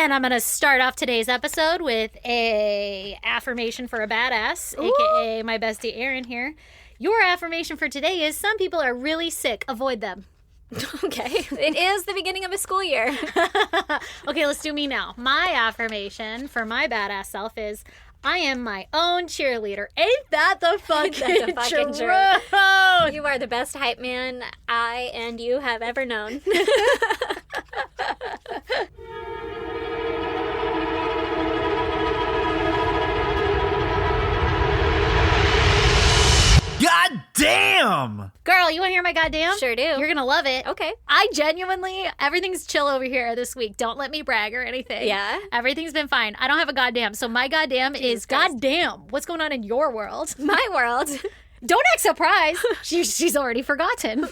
And I'm going to start off today's episode with a affirmation for a badass, Ooh. aka my bestie Erin here. Your affirmation for today is some people are really sick. Avoid them. Okay. It is the beginning of a school year. Okay, let's do me now. My affirmation for my badass self is I am my own cheerleader. Ain't that the fucking truth? You are the best hype man I and you have ever known. God damn! Girl, you want to hear my goddamn? Sure do. You're going to love it. Okay. I genuinely, everything's chill over here this week. Don't let me brag or anything. Yeah? Everything's been fine. I don't have a goddamn. So my goddamn is Christ. goddamn. What's going on in your world? My world. Don't act surprised. She's already forgotten.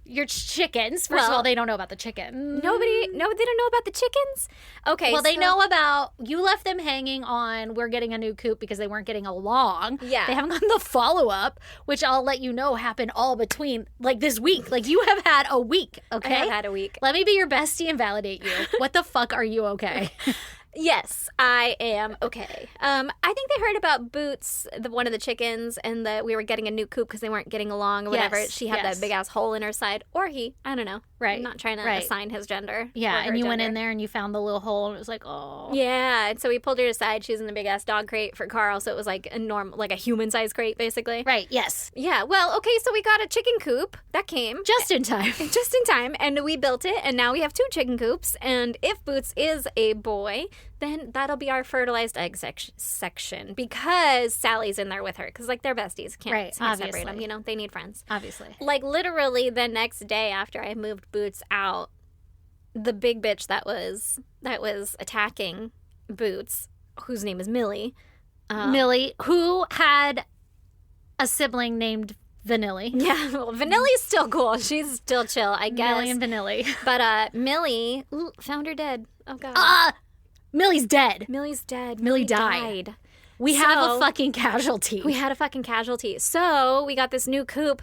Your chickens. First of all, they don't know about the chicken. They don't know about the chickens? Okay. Well, they know about, you left them hanging on, we're getting a new coop because they weren't getting along. Yeah. They haven't gotten the follow-up, which I'll let you know happened all between, like, this week. Like, you have had a week, okay? I have had a week. Let me be your bestie and validate you. What the fuck are you okay? Yes, I am okay. I think they heard about Boots, one of the chickens, and that we were getting a new coop because they weren't getting along or whatever. Yes, She had that big ass hole in her side, or he. I don't know. Right. I'm not trying to Right. assign his gender. Yeah, or her and you went gender. in there and you found the little hole and it was like, oh. Yeah, and so we pulled her aside. She was in the big ass dog crate for Carl, so it was like like a human sized crate, basically. Right, yes. Yeah. Well, okay, so we got a chicken coop that came Just in time. just in time, and we built it, and now we have 2 chicken coops. And if Boots is a boy, then that'll be our fertilized egg section because Sally's in there with her because like they're besties. Can't separate obviously. them. You know, they need friends. Obviously. Like literally the next day after I moved Boots out, the big bitch that was attacking Boots, whose name is Millie. Millie, who had a sibling named Vanilli. Yeah, well, Vanilli's still cool. She's still chill, I guess. Millie and Vanilli. But Millie found her dead. Oh god. Millie's dead. Millie's dead. Millie died. We So- have a fucking casualty. We had a fucking casualty. So we got this new coop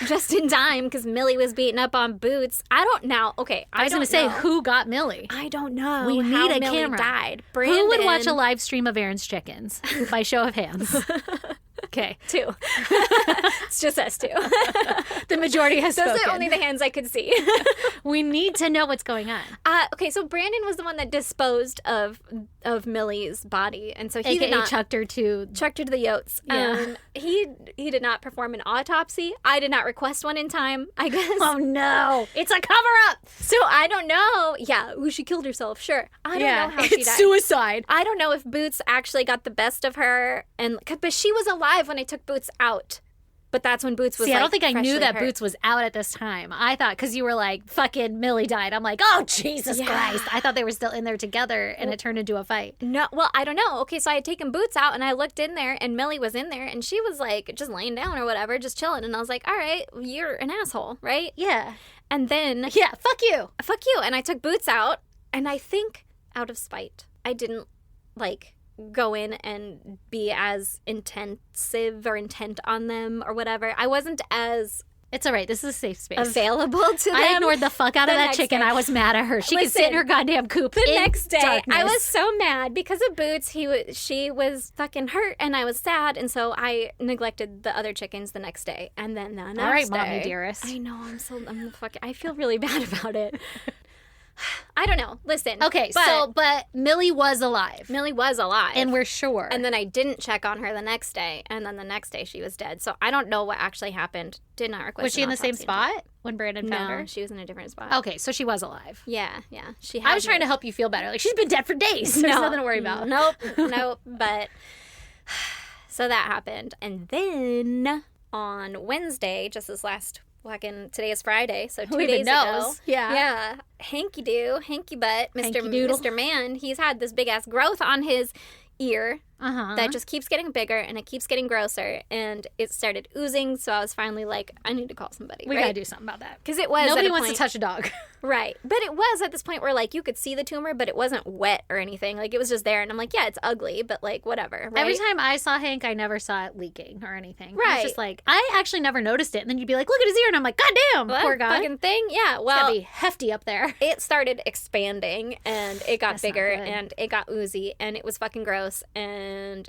just in time because Millie was beating up on Boots. I don't know. Okay, I was going to say, who got Millie? I don't know. We how need a Millie camera. died. Who would watch a live stream of Aaron's chickens? By show of hands. Okay. 2. It's just us 2. The majority has Those spoken. are only the hands I could see. We need to know what's going on. Okay, so Brandon was the one that disposed of Millie's body, and so he AKA did not chucked her to... chucked her to the Yotes. Yeah. He did not perform an autopsy. I did not request one in time, I guess. Oh, no. It's a cover-up. So I don't know. Yeah, she killed herself. Sure. I don't know how she it's died. suicide. I don't know if Boots actually got the best of her, but she was alive when I took Boots out. But that's when Boots was. See, I don't think I knew freshly that hurt. Boots was out at this time. I thought, because you were like, fucking Millie died. I'm like, oh, Jesus Yeah. Christ. I thought they were still in there together, and it turned into a fight. No, well, I don't know. Okay, so I had taken Boots out, and I looked in there, and Millie was in there, and she was like just laying down or whatever, just chilling. And I was like, all right, you're an asshole, right? Yeah. And then Yeah, fuck you. fuck you. And I took Boots out, and I think out of spite, I didn't like go in and be as intensive or intent on them or whatever. I wasn't as It's all right. This is a safe space. available to them. I ignored the fuck out of the that next chicken. day. I was mad at her. She could sit in Listen, her goddamn coop The in next day, darkness. I was so mad because of Boots. She was fucking hurt, and I was sad, and so I neglected the other chickens the next day. And then the next All right, day, mommy dearest. I know I feel really bad about it. I don't know. Listen. Okay, but Millie was alive. Millie was alive, And we're sure. And then I didn't check on her the next day, and then the next day she was dead. So I don't know what actually happened. Did not request. was she an in the same autopsy. spot when Brandon found No, her? she was in a different spot. Okay, so she was alive. Yeah. She. I was trying to help you feel better. Like, she's been dead for days. There's nothing to worry about. Nope. But so that happened, and then on Wednesday, just this last fucking today is Friday, so 2 Who even days ago. knows? Yeah. Hanky butt, Hanky doodle. Mr. Man. He's had this big ass growth on his ear Uh-huh. that just keeps getting bigger and it keeps getting grosser, and it started oozing. So I was finally like, I need to call somebody. We gotta do something about that. Because it was Nobody at a wants point, to touch a dog. Right. But it was at this point where, like, you could see the tumor, but it wasn't wet or anything. Like, it was just there. And I'm like, yeah, it's ugly, but, like, whatever. Right? Every time I saw Hank, I never saw it leaking or anything. I Right. was just like, I actually never noticed it. And then you'd be like, look at his ear. And I'm like, God damn, Well, poor guy. fucking thing. Yeah. It's Well, gotta be hefty up there. it started expanding and it got That's not bigger good. and it got oozy and it was fucking gross. And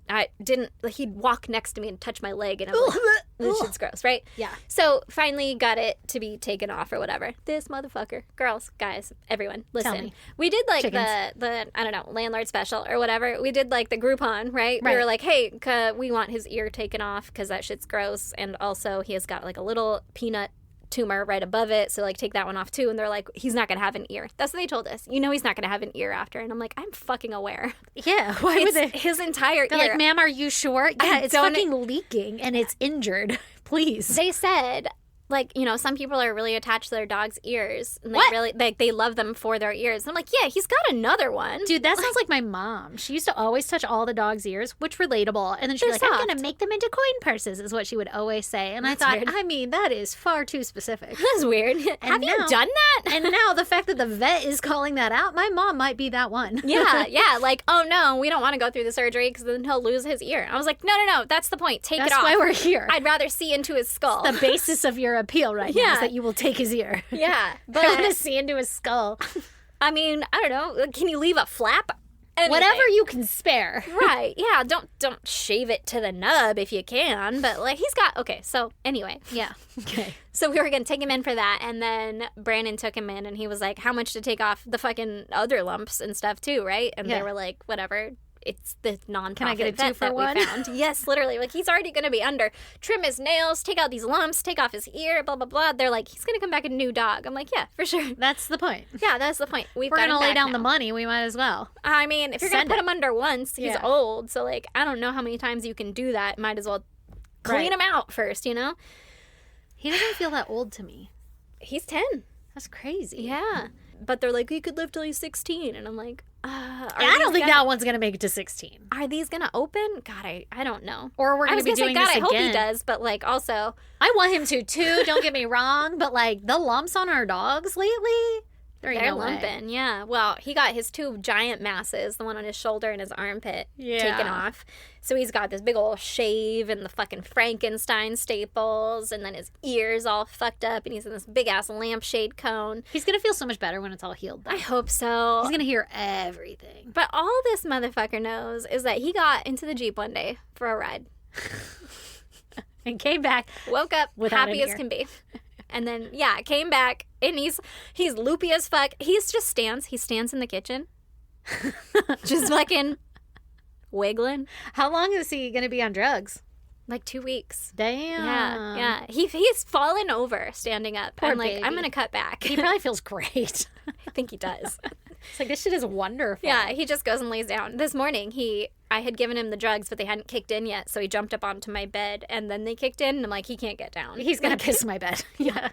I didn't, like, he'd walk next to me and touch my leg and I'm like, this shit's gross, right? Yeah. So finally got it to be taken off or whatever. This motherfucker, girls, guys, everyone, listen. me. We did like Chickens. the I don't know, landlord special or whatever. We did like the Groupon, right? We Right. were like, hey, we want his ear taken off because that shit's gross, and also he has got like a little peanut tumor right above it, so like take that one off too. And they're like, he's not gonna have an ear. That's what they told us. You know, he's not gonna have an ear after. And I'm like, I'm fucking aware. Yeah. Why would It's they? his entire They're ear. like, ma'am, are you sure? Yeah, it's don't- fucking leaking and it's injured. Please. They said, like, you know, some people are really attached to their dog's ears, and What? they love them for their ears. And I'm like, yeah, he's got another one. Dude, that sounds like my mom. She used to always touch all the dog's ears, which relatable. And then she'd be They're like, I'm going soft. to make them into coin purses, is what she would always say. And That's I thought, weird. I mean, that is far too specific. That's weird. Have you now- done that? And now the fact that the vet is calling that out, my mom might be that one. yeah, like, oh no, we don't want to go through the surgery because then he'll lose his ear. I was like, no, that's the point. Take That's it off. why we're here. I'd rather see into his skull. The basis of your appeal right now Yeah. is that you will take his ear. yeah, I want to but see into his skull. I mean, I don't know. Can you leave a flap? Anything. Whatever you can spare. Right. Yeah. Don't shave it to the nub if you can. But like he's got. Okay. So anyway. Yeah. Okay. So we were gonna take him in for that, and then Brandon took him in, and he was like, "How much to take off the fucking other lumps and stuff too, right?" And Yeah. they were like, "Whatever." It's the non-profit Can I get a vet 2 for that we 1? found. Yes, literally. Like he's already gonna be under. Trim his nails, take out these lumps, take off his ear, blah blah blah. They're like, he's gonna come back a new dog. I'm like, yeah, for sure. That's the point. Yeah, that's the point. We've We're got going to him lay back down now. the money. We might as well. I mean, if you're Send gonna put it. him under once, he's Yeah. old. So like, I don't know how many times you can do that. Might as well clean Right. him out first. You know, He doesn't feel that old to me. he's 10. That's crazy. Yeah, but they're like, he could live till he's 16, and I'm like, I don't think that one's going to make it to 16. Are these gonna open? God, I don't know. Or we're I going was to be gonna say, doing God, this I hope again. he does, but like, also, I want him to too. Don't get me wrong, but like the lumps on our dogs lately, there ain't they're no way. lumping. Yeah. Well, he got his 2 giant masses, the one on his shoulder and his armpit, taken off. So he's got this big old shave and the fucking Frankenstein staples, and then his ears all fucked up, and he's in this big ass lampshade cone. He's gonna feel so much better when it's all healed. Though. I hope so. He's gonna hear everything. But all this motherfucker knows is that he got into the Jeep one day for a ride. And came back. Woke up Without happy an as ear. can be. And then came back and he's loopy as fuck. He stands in the kitchen. Just fucking wiggling. How long is he gonna be on drugs? Like 2 weeks. Damn. Yeah. He's fallen over standing up. Poor I'm like, baby. I'm gonna cut back. He probably feels great. I think he does. It's like this shit is wonderful. Yeah, he just goes and lays down. This morning, I had given him the drugs, but they hadn't kicked in yet, so he jumped up onto my bed, and then they kicked in, and I'm like, he can't get down. He's gonna piss my bed. Yeah.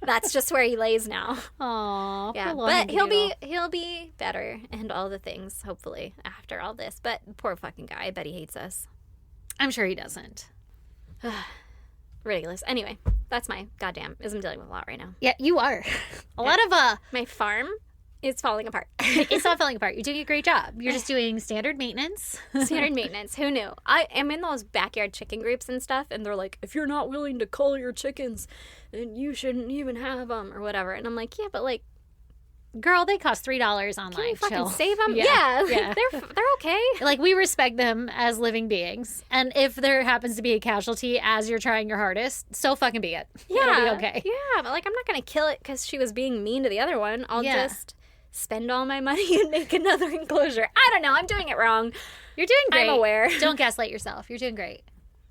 That's just where he lays now. Aw. Yeah, poor but little he'll be better and all the things, hopefully, after all this. But poor fucking guy, I bet he hates us. I'm sure he doesn't. Ridiculous. Anyway, that's my goddamn, I'm dealing with a lot right now. Yeah, you are. A lot of My farm is falling apart. it's not falling apart. You're doing a great job. You're just doing standard maintenance. Standard maintenance. Who knew? I am in those backyard chicken groups and stuff, and they're like, if you're not willing to cull your chickens, then you shouldn't even have them or whatever. And I'm like, yeah, but like, Girl, they cost $3 online. can you fucking Chill. save them? Yeah, Yeah, yeah. they're okay. Like, we respect them as living beings. And if there happens to be a casualty as you're trying your hardest, so fucking be it. Yeah, It'll be okay. Yeah, but like, I'm not gonna kill it because she was being mean to the other one. I'll Yeah. just spend all my money and make another enclosure. I don't know. I'm doing it wrong. You're doing great. I'm aware. Don't gaslight yourself. You're doing great.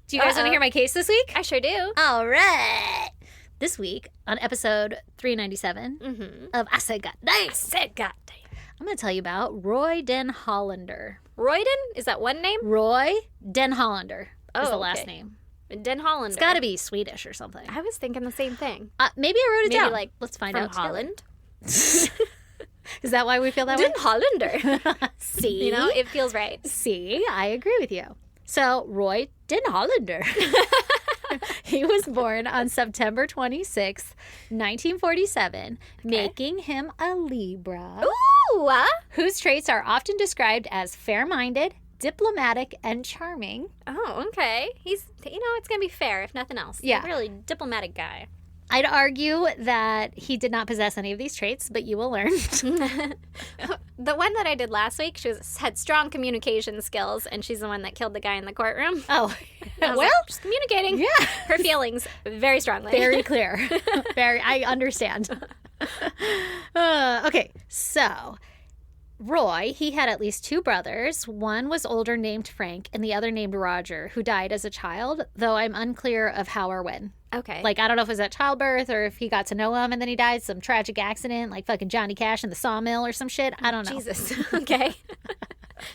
Do you guys want to Uh-oh. hear my case this week? I sure do. All right. This week, on episode 397 of I Said Goddamn, I'm going to tell you about Roy Den Hollander. Royden? Is that one name? Roy Den Hollander is Oh, the last okay. name. Den Hollander. It's got to be Swedish or something. I was thinking the same thing. Maybe I wrote it Maybe down. like Let's find from out together. Holland. Because Is that why we feel that Den way? Hollander. See? You know, it feels right. See, I agree with you. So, Roy Den Hollander. He was born on September 26th, 1947, making him a Libra, Ooh! whose traits are often described as fair-minded, diplomatic, and charming. Oh, okay. He's, it's going to be fair, if nothing else. Yeah. He's a really diplomatic guy. I'd argue that he did not possess any of these traits, but you will learn. The one that I did last week, had strong communication skills, and she's the one that killed the guy in the courtroom. Oh, I was well, like, just communicating her feelings very strongly. very clear. I understand. Okay, so Roy, he had at least two brothers. One was older, named Frank, and the other named Roger, who died as a child, though I'm unclear of how or when. Okay. Like, I don't know if it was at childbirth or if he got to know him and then he died, some tragic accident, like fucking Johnny Cash in the sawmill or some shit. I don't know. Jesus. Okay.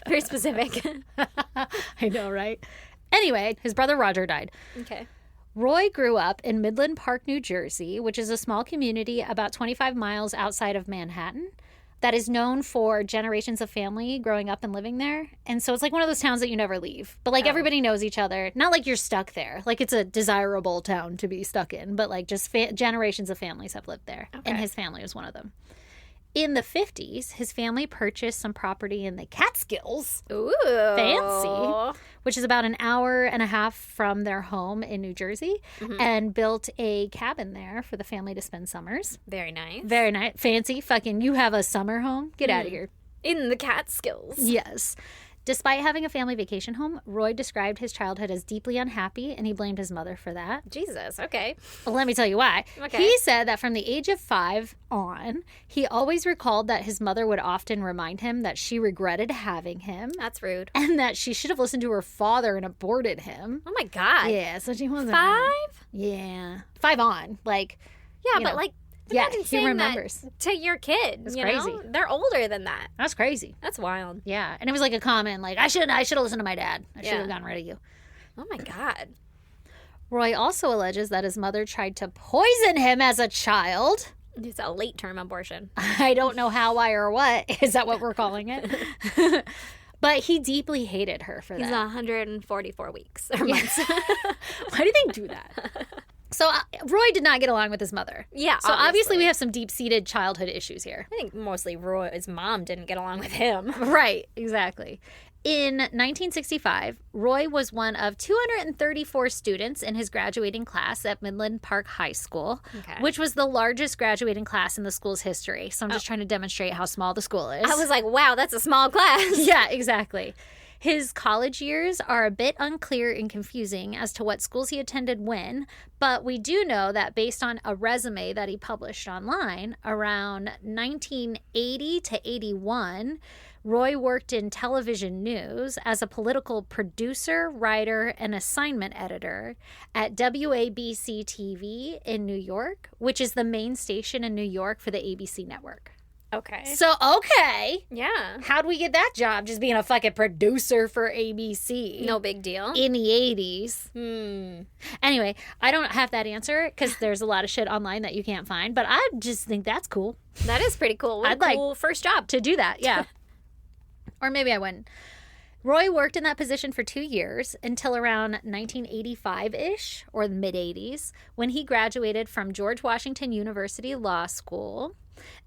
Very specific. I know, right? Anyway, his brother Roger died. Okay. Roy grew up in Midland Park, New Jersey, which is a small community about 25 miles outside of Manhattan that is known for generations of family growing up and living there. And so it's like one of those towns that you never leave. But like everybody knows each other. Not like you're stuck there. Like it's a desirable town to be stuck in. But like just generations of families have lived there. Okay. And his family was one of them. In the 50s, his family purchased some property in the Catskills. Ooh. Fancy. Which is about an hour and a half from their home in New Jersey, and built a cabin there for the family to spend summers. Very nice. Very nice. Fancy. Fucking, you have a summer home? Get out of here. In the Catskills. Yes. Despite having a family vacation home, Roy described his childhood as deeply unhappy, and he blamed his mother for that. Jesus. Okay. Well, let me tell you why. Okay. He said that from the age of 5 on, he always recalled that his mother would often remind him that she regretted having him That's rude. and that she should have listened to her father and aborted him. Oh my God. Yeah, so she wasn't. 5? Yeah. 5 on. Like, Yeah, you but know. like, Yeah, imagine he saying remembers. that to your kid. That's you crazy. know? They're older than that. That's crazy. That's wild. Yeah. And it was like a comment, like, I should have listened to my dad. I should have gotten rid of you. Oh my God. Roy also alleges that his mother tried to poison him as a child. It's a late term abortion. I don't know how, why, or what. Is that what we're calling it? But he deeply hated her for He's that. 144 weeks or months. Why do they do that? So Roy did not get along with his mother. Yeah, So obviously we have some deep-seated childhood issues here. I think mostly Roy's mom didn't get along with him. Right, exactly. In 1965, Roy was one of 234 students in his graduating class at Midland Park High School, Okay. which was the largest graduating class in the school's history. So I'm just trying to demonstrate how small the school is. I was like, wow, that's a small class. Yeah, exactly. His college years are a bit unclear and confusing as to what schools he attended when, but we do know that based on a resume that he published online around 1980 to 81, Roy worked in television news as a political producer, writer, and assignment editor at WABC TV in New York, which is the main station in New York for the ABC network. Okay. So, okay. Yeah. How'd we get that job? Just being a fucking producer for ABC. No big deal. In the 80s. Hmm. Anyway, I don't have that answer because there's a lot of shit online that you can't find, but I just think that's cool That is pretty cool. What I'd a like cool first job. to do that. Yeah. Or maybe I wouldn't. Roy worked in that position for 2 years until around 1985-ish, or the mid-80s, when he graduated from George Washington University Law School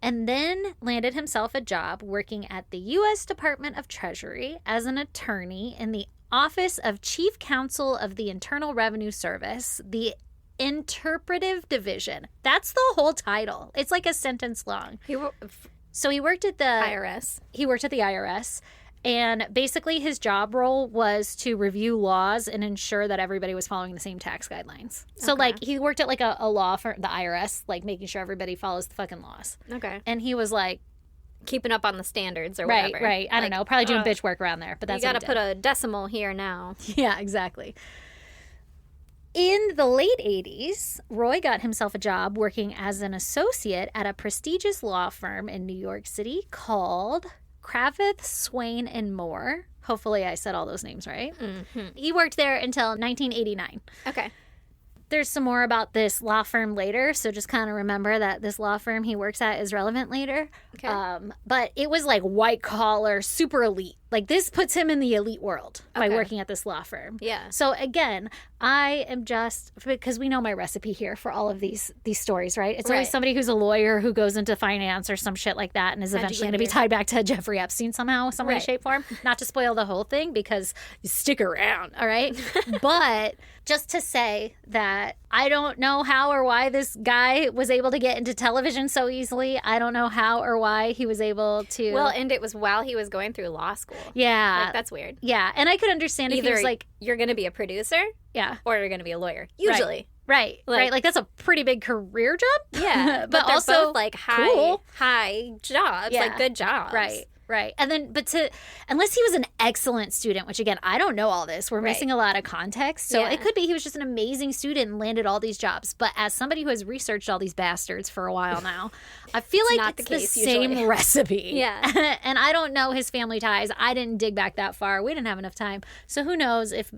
and then landed himself a job working at the U.S. Department of Treasury as an attorney in the Office of Chief Counsel of the Internal Revenue Service, the Interpretive Division. That's the whole title. It's like a sentence long. So he worked at the IRS. He worked at the IRS, and basically his job role was to review laws and ensure that everybody was following the same tax guidelines. So Okay. like he worked at like a law firm, the IRS, like making sure everybody follows the fucking laws. Okay. And he was like, Keeping up on the standards or right, whatever. right. I don't Like, know, probably doing bitch work around there, but that's You what got to he put did. a decimal here now. Yeah, exactly. In the late 80s, Roy got himself a job working as an associate at a prestigious law firm in New York City called Kravitz, Swain, and Moore. Hopefully I said all those names right. Mm-hmm. He worked there until 1989. Okay. There's some more about this law firm later, so just kind of remember that this law firm he works at is relevant later. Okay. But it was like white collar, super elite. Like this puts him in the elite world by working at this law firm. Yeah. So again, I am just, because we know my recipe here for all of these stories, right? It's always somebody who's a lawyer who goes into finance or some shit like that and is eventually going to be tied back to Jeffrey Epstein somehow, some way, shape, form. Not to spoil the whole thing, because you stick around, all right? But just to say that I don't know how or why this guy was able to get into television so easily. I don't know how or why he was able to. Well, and it was while he was going through law school. Yeah. Like, that's weird. Yeah. And I could understand if he was like, you're going to be a producer. Yeah. Or you're going to be a lawyer. Usually. Right. Like that's a pretty big career jump. Yeah. but they're also both like high jobs, like good jobs. Right. And then, unless he was an excellent student, which again, I don't know all this. We're missing a lot of context. So it could be he was just an amazing student and landed all these jobs. But as somebody who has researched all these bastards for a while now, I feel like it's the same recipe. Yeah. And I don't know his family ties. I didn't dig back that far. We didn't have enough time. So who knows if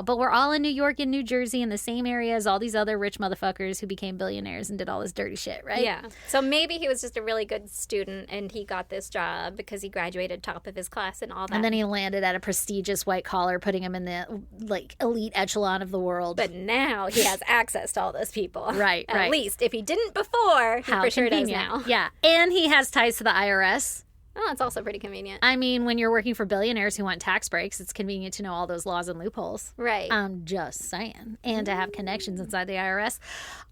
but we're all in New York and New Jersey in the same area as all these other rich motherfuckers who became billionaires and did all this dirty shit, right? Yeah. So maybe he was just a really good student and he got this job because he graduated top of his class and all that. And then he landed at a prestigious white collar, putting him in the elite echelon of the world. But now he has access to all those people. Right. At least. If he didn't before, he for sure does now. Yeah. And he has ties to the IRS. Oh, it's also pretty convenient. I mean, when you're working for billionaires who want tax breaks, it's convenient to know all those laws and loopholes. Right. I'm just saying. And to have connections inside the IRS.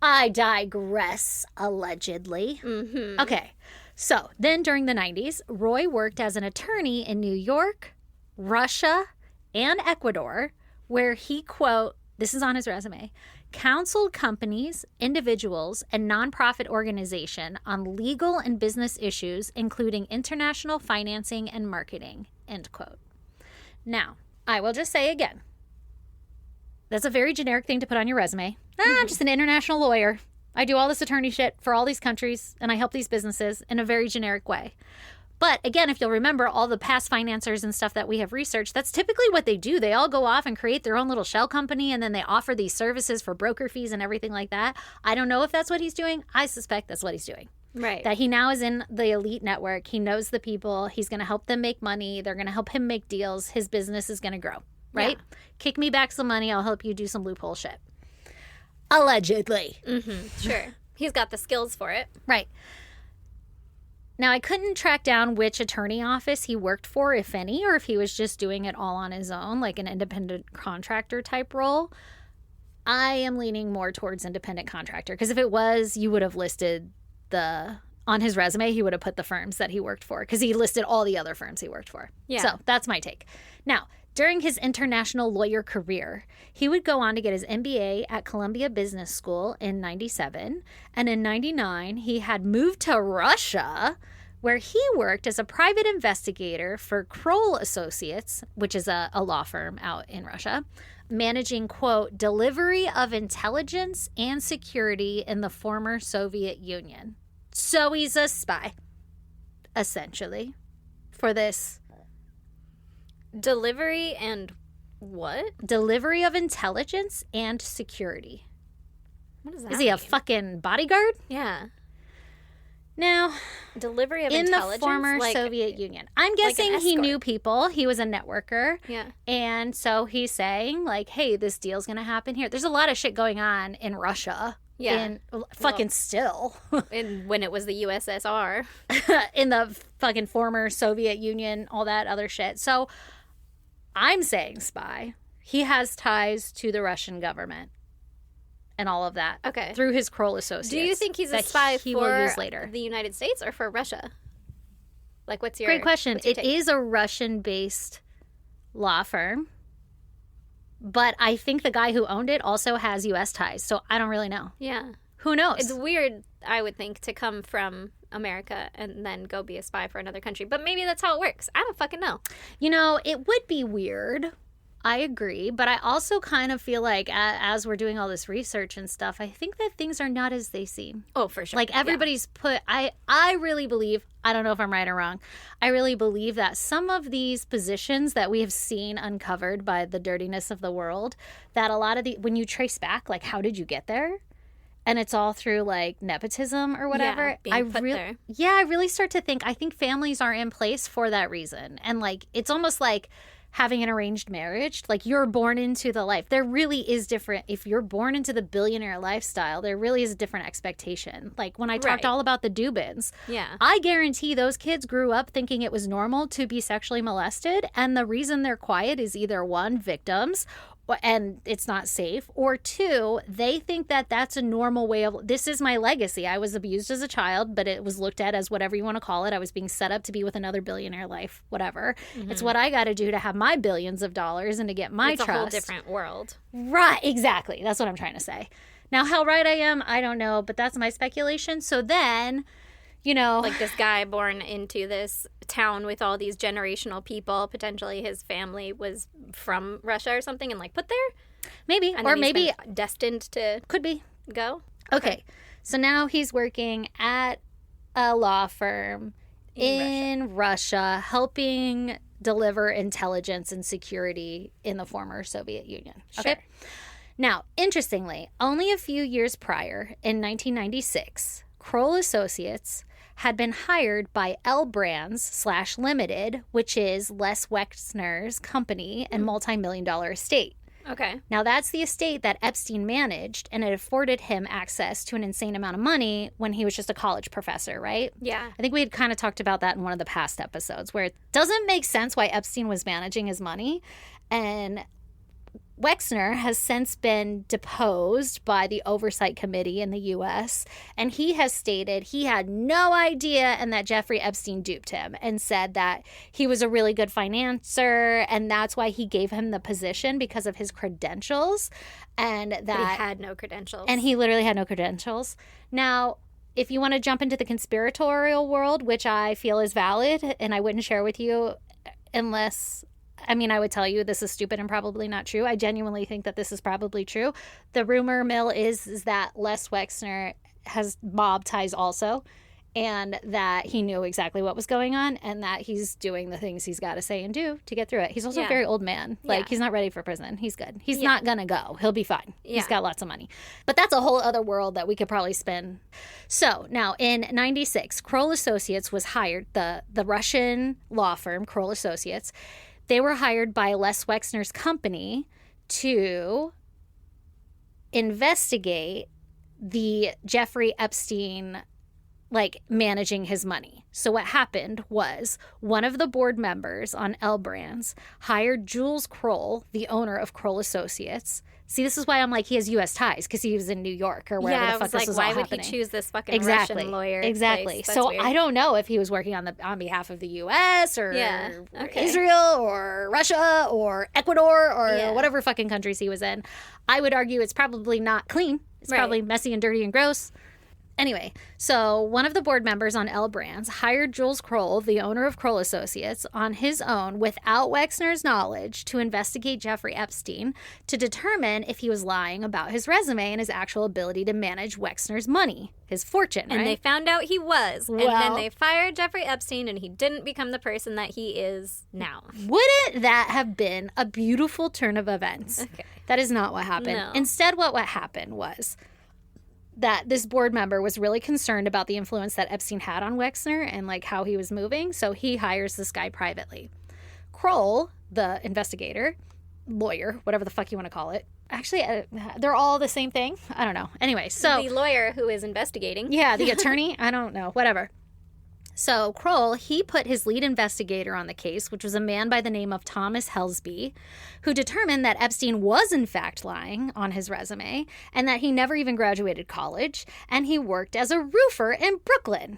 I digress, allegedly. Mm-hmm. Okay. So then during the 90s, Roy worked as an attorney in New York, Russia, and Ecuador, where he, quote, this is on his resume, counseled companies, individuals, and nonprofit organization on legal and business issues, including international financing and marketing, end quote. Now, I will just say again, that's a very generic thing to put on your resume. I'm just an international lawyer. I do all this attorney shit for all these countries, and I help these businesses in a very generic way. But again, if you'll remember all the past financiers and stuff that we have researched, that's typically what they do. They all go off and create their own little shell company, and then they offer these services for broker fees and everything like that. I don't know if that's what he's doing. I suspect that's what he's doing. Right. That he now is in the elite network. He knows the people. He's going to help them make money. They're going to help him make deals. His business is going to grow, right? Yeah. Kick me back some money. I'll help you do some loophole shit. Allegedly. Mm-hmm. Sure. He's got the skills for it. Right. Now, I couldn't track down which attorney office he worked for, if any, or if he was just doing it all on his own, like an independent contractor type role. I am leaning more towards independent contractor, because if it was, you would have listed on his resume, he would have put the firms that he worked for, because he listed all the other firms he worked for. Yeah. So that's my take. Now, during his international lawyer career, he would go on to get his MBA at Columbia Business School in 97. And in 99, he had moved to Russia, where he worked as a private investigator for Kroll Associates, which is a law firm out in Russia, managing, quote, delivery of intelligence and security in the former Soviet Union. So he's a spy, essentially, for this. Delivery and what? Delivery of intelligence and security. What does that mean? Is he a fucking bodyguard? Yeah. Now, delivery of in intelligence? the former Soviet Union. I'm guessing he knew people. He was a networker. Yeah. And so he's saying, like, hey, this deal's going to happen here. There's a lot of shit going on in Russia. Yeah. Still. When it was the USSR. In the fucking former Soviet Union, all that other shit. So I'm saying spy. He has ties to the Russian government and all of that. Okay. Through his Kroll Associates. Do you think he's a spy he for will use later. The United States or for Russia? Like, what's your... Great question. It is a Russian-based law firm. But I think the guy who owned it also has U.S. ties, so I don't really know. Yeah. Who knows? It's weird, I would think, to come from America and then go be a spy for another country. But maybe that's how it works. I don't fucking know. You know, it would be weird. I agree, but I also kind of feel like as we're doing all this research and stuff, I think that things are not as they seem. Oh, for sure. Like everybody's put, I really believe, I don't know if I'm right or wrong, I really believe that some of these positions that we have seen uncovered by the dirtiness of the world, that a lot of when you trace back, like how did you get there? And it's all through like nepotism or whatever. Yeah, being put there. Yeah, I really start to think, I think families are in place for that reason. And like, it's almost like having an arranged marriage, like you're born into the life. There really is different. If you're born into the billionaire lifestyle, there really is a different expectation. Like when I talked all about the Dubins, I guarantee those kids grew up thinking it was normal to be sexually molested. And the reason they're quiet is either one, victims, and it's not safe, or two, they think that that's a normal way of, this is my legacy. I was abused as a child, but it was looked at as whatever you want to call it. I was being set up to be with another billionaire life, whatever. Mm-hmm. It's what I got to do to have my billions of dollars and to get my trust. It's a whole different world. Right, exactly. That's what I'm trying to say. Now, how right I am, I don't know, but that's my speculation. So then, you know, like this guy born into this town with all these generational people, potentially his family was from Russia or something and like put there, maybe, and or maybe destined to could be go. Okay, so now he's working at a law firm in Russia, helping deliver intelligence and security in the former Soviet Union. Okay. Sure. Now, interestingly, only a few years prior, in 1996, Kroll Associates had been hired by L Brands / Limited, which is Les Wexner's company and multi-million-dollar estate. Okay. Now, that's the estate that Epstein managed, and it afforded him access to an insane amount of money when he was just a college professor, right? Yeah. I think we had kind of talked about that in one of the past episodes, where it doesn't make sense why Epstein was managing his money. And Wexner has since been deposed by the Oversight Committee in the U.S., and he has stated he had no idea and that Jeffrey Epstein duped him, and said that he was a really good financier and that's why he gave him the position because of his credentials, and that But he had no credentials. And he literally had no credentials. Now, if you want to jump into the conspiratorial world, which I feel is valid and I wouldn't share with you unless... I mean, I would tell you this is stupid and probably not true. I genuinely think that this is probably true. The rumor mill is that Les Wexner has mob ties also, and that he knew exactly what was going on, and that he's doing the things he's got to say and do to get through it. He's also a very old man. Like, he's not ready for prison. He's good. He's not going to go. He'll be fine. He's got lots of money. But that's a whole other world that we could probably spin. So, now, in 96, Kroll Associates was hired, the Russian law firm, Kroll Associates. They were hired by Les Wexner's company to investigate the Jeffrey Epstein, like, managing his money. So what happened was one of the board members on L Brands hired Jules Kroll, the owner of Kroll Associates. See, this is why I'm like, he has U.S. ties, because he was in New York or wherever the fuck this was all happening. Why would he choose this fucking Russian lawyer? Exactly. So weird. I don't know if he was working on behalf of the U.S. or Okay. Israel or Russia or Ecuador or whatever fucking countries he was in. I would argue it's probably not clean. It's probably messy and dirty and gross. Anyway, so one of the board members on L Brands hired Jules Kroll, the owner of Kroll Associates, on his own without Wexner's knowledge to investigate Jeffrey Epstein to determine if he was lying about his resume and his actual ability to manage Wexner's money, his fortune, And they found out he was. Well, and then they fired Jeffrey Epstein and he didn't become the person that he is now. Wouldn't that have been a beautiful turn of events? Okay. That is not what happened. No. Instead, what happened was that this board member was really concerned about the influence that Epstein had on Wexner and like how he was moving, so he hires this guy privately. Kroll, the investigator, lawyer, whatever the fuck you want to call it. Actually, they're all the same thing. I don't know. Anyway, so the lawyer who is investigating. Yeah, the attorney. I don't know. Whatever. So Kroll, he put his lead investigator on the case, which was a man by the name of Thomas Helsby, who determined that Epstein was in fact lying on his resume and that he never even graduated college, and he worked as a roofer in Brooklyn,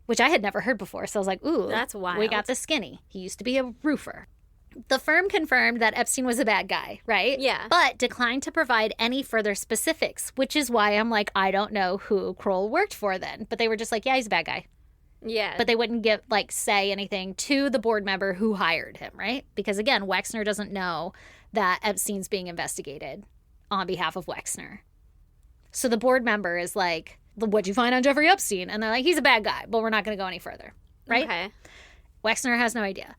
which I had never heard before. So I was like, ooh, that's wild. We got the skinny. He used to be a roofer. The firm confirmed that Epstein was a bad guy, right? Yeah. But declined to provide any further specifics, which is why I'm like, I don't know who Kroll worked for then. But they were just like, yeah, he's a bad guy. Yeah. But they wouldn't give, say anything to the board member who hired him, right? Because, again, Wexner doesn't know that Epstein's being investigated on behalf of Wexner. So the board member is like, what'd you find on Jeffrey Epstein? And they're like, he's a bad guy, but we're not going to go any further, right? Okay. Wexner has no idea.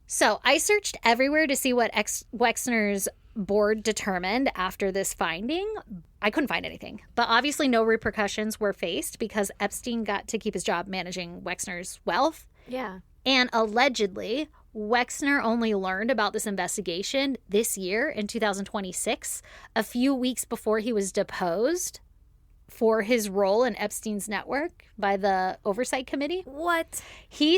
So I searched everywhere to see what Wexner's board determined after this finding. I couldn't find anything. But obviously no repercussions were faced because Epstein got to keep his job managing Wexner's wealth. Yeah. And allegedly, Wexner only learned about this investigation this year in 2026, a few weeks before he was deposed for his role in Epstein's network by the Oversight Committee. What? He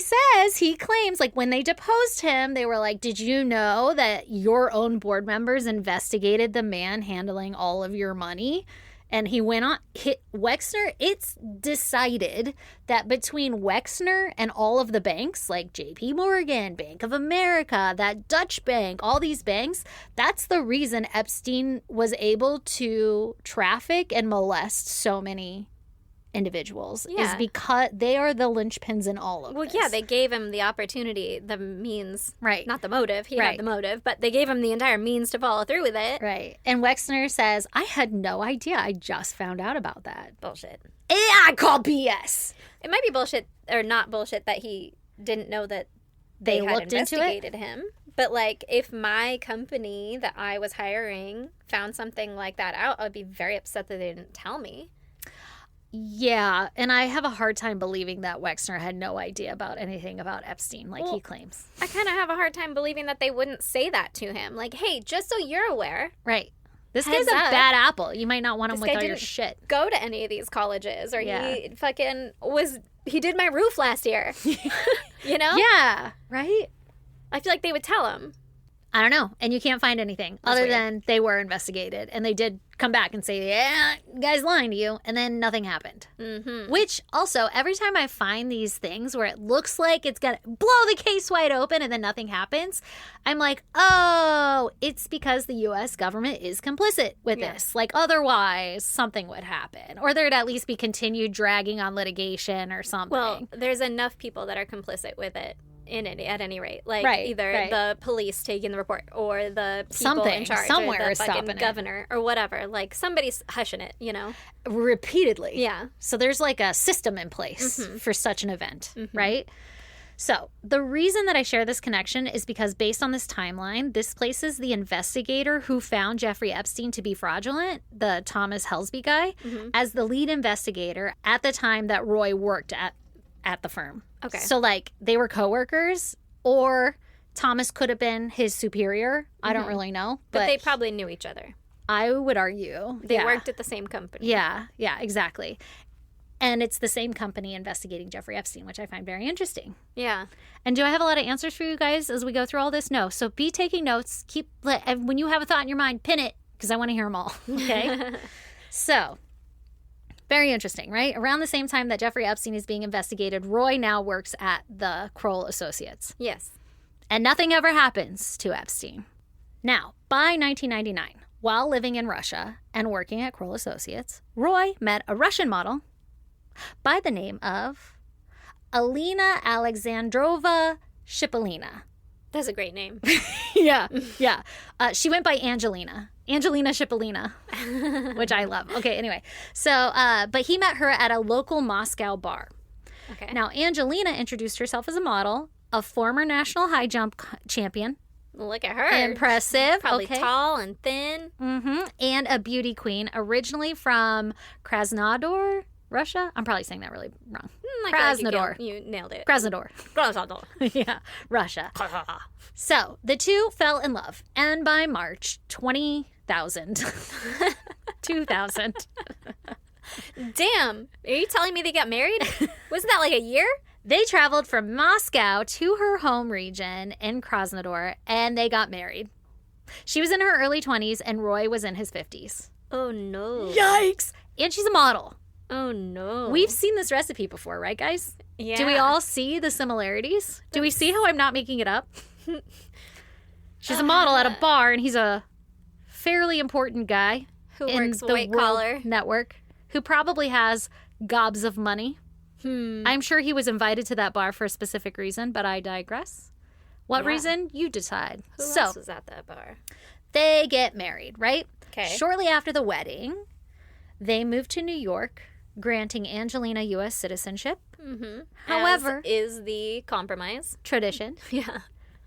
claims, when they deposed him, they were like, did you know that your own board members investigated the man handling all of your money? And he went on, Wexner, it's decided that between Wexner and all of the banks, like JP Morgan, Bank of America, that Dutch bank, all these banks, that's the reason Epstein was able to traffic and molest so many individuals, is because they are the linchpins in all of this. Well, yeah, they gave him the opportunity, the means, right? Not the motive. He had the motive, but they gave him the entire means to follow through with it. Right. And Wexner says, I had no idea. I just found out about that. Bullshit. I call BS. It might be bullshit or not bullshit that he didn't know that they had looked into it. Investigated him. But if my company that I was hiring found something like that out, I would be very upset that they didn't tell me. Yeah, and I have a hard time believing that Wexner had no idea about anything about Epstein, he claims. I kind of have a hard time believing that they wouldn't say that to him. Hey, just so you're aware. Right. This guy's a bad apple. You might not want him with all your shit. Go to any of these colleges, or he fucking he did my roof last year. You know? Yeah, right? I feel like they would tell him. I don't know. And you can't find anything other than they were investigated. And they did come back and say, yeah, guy's lying to you. And then nothing happened. Mm-hmm. Which also, every time I find these things where it looks like it's going to blow the case wide open and then nothing happens, I'm like, oh, it's because the U.S. government is complicit with this. Otherwise, something would happen. Or there'd at least be continued dragging on litigation or something. Well, there's enough people that are complicit with it. At any rate, either the police taking the report or the people in charge, somewhere or the is fucking stopping governor or whatever. Somebody's hushing it, repeatedly. Yeah. So there's a system in place for such an event, right? So the reason that I share this connection is because based on this timeline, this places the investigator who found Jeffrey Epstein to be fraudulent, the Thomas Helsby guy, as the lead investigator at the time that Roy worked at the firm. Okay. So they were coworkers, or Thomas could have been his superior. I don't really know. But they probably knew each other. I would argue. They worked at the same company. Yeah, exactly. And it's the same company investigating Jeffrey Epstein, which I find very interesting. Yeah. And do I have a lot of answers for you guys as we go through all this? No. So be taking notes. When you have a thought in your mind, pin it, because I want to hear them all. Okay? So, very interesting, right? Around the same time that Jeffrey Epstein is being investigated, Roy now works at the Kroll Associates. Yes. And nothing ever happens to Epstein. Now, by 1999, while living in Russia and working at Kroll Associates, Roy met a Russian model by the name of Alina Alexandrova Shipalina. That's a great name. Yeah. She went by Angelina Shipalina, which I love. Okay, anyway. So, but he met her at a local Moscow bar. Okay. Now, Angelina introduced herself as a model, a former national high jump champion. Look at her. Impressive. Probably tall and thin. Mm-hmm. And a beauty queen, originally from Krasnodar, Russia. I'm probably saying that really wrong. Krasnodar. Like you nailed it. Krasnodar. Yeah, Russia. So the two fell in love, and by March 2000, Damn. Are you telling me they got married? Wasn't that a year? They traveled from Moscow to her home region in Krasnodar, and they got married. She was in her early 20s, and Roy was in his 50s. Oh, no. Yikes! And she's a model. Oh, no. We've seen this recipe before, right, guys? Yeah. Do we all see the similarities? Do we see how I'm not making it up? She's a model at a bar, and he's a fairly important guy who in works the white World collar Network, who probably has gobs of money. I'm sure he was invited to that bar for a specific reason, but I digress. What reason? You decide. Who else was at that bar? They get married, right? Okay. Shortly after the wedding, they moved to New York, granting Angelina U.S. citizenship. Mm-hmm. However, As is the compromise. tradition. Yeah.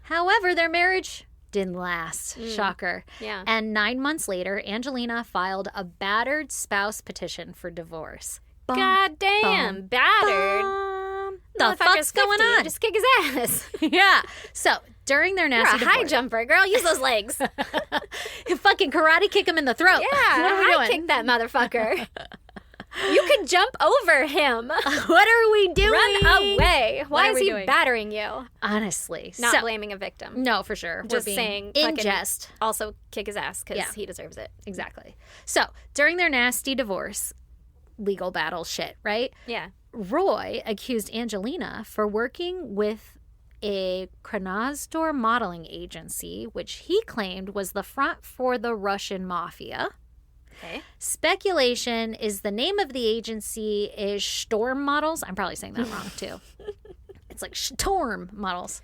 However, their marriage didn't last. Shocker. Yeah. And 9 months later, Angelina filed a battered spouse petition for divorce. Bum, God damn, battered. bum. The Motherfucker's fuck's going 50. on? Just kick his ass. Yeah. So during their You're nasty a high divorce, jumper, girl. Use those legs. fucking karate kick him in the throat. Yeah, What are we high doing? kick that motherfucker. You could jump over him. What are we doing? Run away. Why are is we he doing? battering you? Honestly. Not So- blaming a victim. No, for sure. Just We're being saying, in fucking- jest. Also, kick his ass because Yeah. he deserves it. Exactly. So during their nasty divorce, legal battle shit, right? Yeah. Roy accused Angelina for working with a Krasnodar modeling agency, which he claimed was the front for the Russian mafia. Okay. Speculation is the name of the agency is Storm Models. I'm probably saying that wrong too. It's like Storm Models.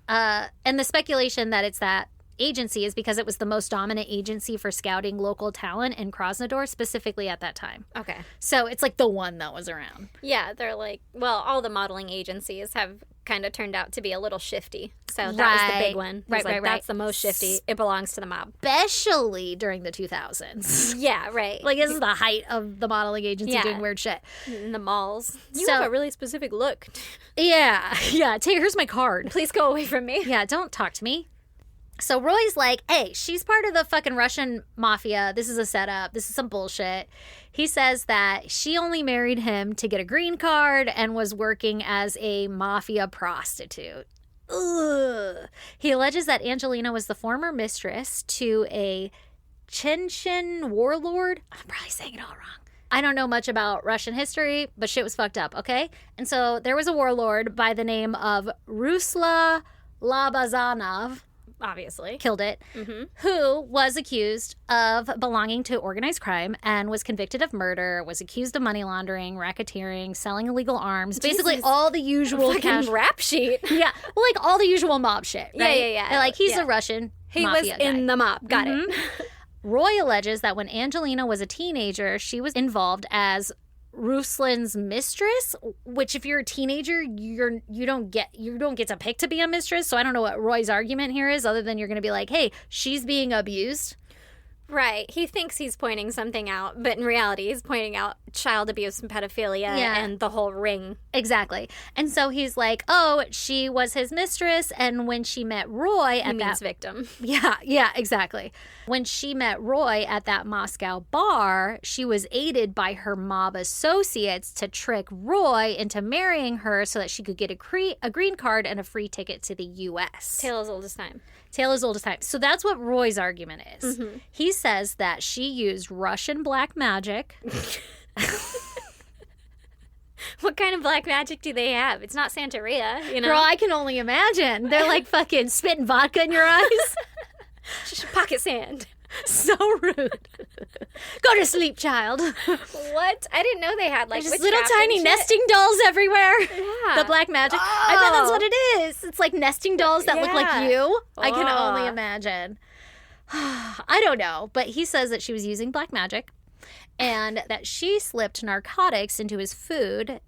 And the speculation that it's that agency is because it was the most dominant agency for scouting local talent in Krasnodar, specifically at that time. Okay. So it's like the one that was around. Yeah, they're like, well, all the modeling agencies have kind of turned out to be a little shifty. So that was the Right. big one. It was Right. That's the most shifty. It belongs to the mob. Especially during the 2000s. Yeah, right. Like, this is the height of the modeling agency Yeah. doing weird shit. in the malls. You So- have a really specific look. Yeah. Yeah. Here's my card. Please go away from me. Yeah, don't talk to me. So Roy's like, hey, she's part of the fucking Russian mafia. This is a setup. This is some bullshit. He says that she only married him to get a green card and was working as a mafia prostitute. Ugh. He alleges that Angelina was the former mistress to a Chechen warlord. I'm probably saying it all wrong. I don't know much about Russian history, but shit was fucked up, okay? And so there was a warlord by the name of Rusla Labazanov, Obviously. killed it, who was accused of belonging to organized crime and was convicted of murder, was accused of money laundering, racketeering, selling illegal arms, basically Jesus. all the usual Fucking rap sheet. yeah, well, like all the usual mob shit, Yeah, right? yeah, yeah. And, like, he's Yeah. a Russian He was mafia in guy. the mob. Got it. Roy alleges that when Angelina was a teenager, she was involved as Ruslan's mistress, which if you're a teenager, you don't get to pick to be a mistress. So I don't know what Roy's argument here is, other than you're going to be like, hey, she's being abused. Right. He thinks he's pointing something out, but in reality, he's pointing out child abuse and pedophilia Yeah. and the whole ring. Exactly. And so he's like, oh, she was his mistress, and when she met Roy He at means that victim. Yeah, exactly. When she met Roy at that Moscow bar, she was aided by her mob associates to trick Roy into marrying her so that she could get a green card and a free ticket to the U.S. Tale as old as time. Tale as old as time. So that's what Roy's argument is. Mm-hmm. He says that she used Russian black magic. What kind of black magic do they have? It's not Santeria, you know? Girl, I can only imagine. They're like fucking spitting vodka in your eyes. Just pocket sand. So rude. Go to sleep, child. What? I didn't know they had like There's little witchcraft tiny and shit. nesting dolls everywhere. Yeah. The black magic. I bet that's what it is. It's like nesting dolls that look like Yeah. you. I can only Oh. imagine. I don't know, but he says that she was using black magic and that she slipped narcotics into his food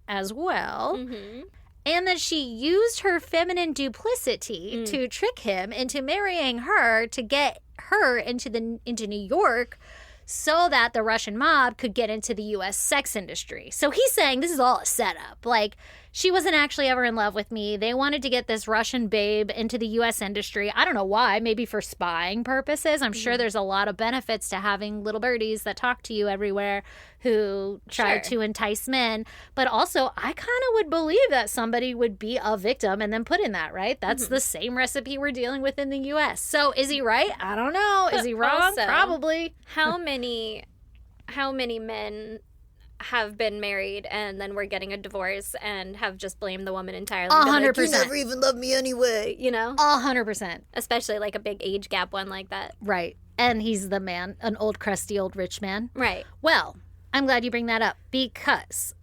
as well. Mm-hmm. And that she used her feminine duplicity to trick him into marrying her to get her into New York so that the Russian mob could get into the U.S. sex industry. So he's saying this is all a setup. Like, she wasn't actually ever in love with me. They wanted to get this Russian babe into the U.S. industry. I don't know why. Maybe for spying purposes. I'm sure there's a lot of benefits to having little birdies that talk to you everywhere who try Sure. to entice men. But also, I kind of would believe that somebody would be a victim and then put in that, right? That's the same recipe we're dealing with in the U.S. So is he right? I don't know. Is he wrong? Also- Probably. How many men have been married and then we're getting a divorce and have just blamed the woman entirely? and been like, 100%. You never even loved me anyway, you know? 100%. Especially like a big age gap one like that. Right. And he's the man, an old, crusty, old rich man. Right. Well, I'm glad you bring that up because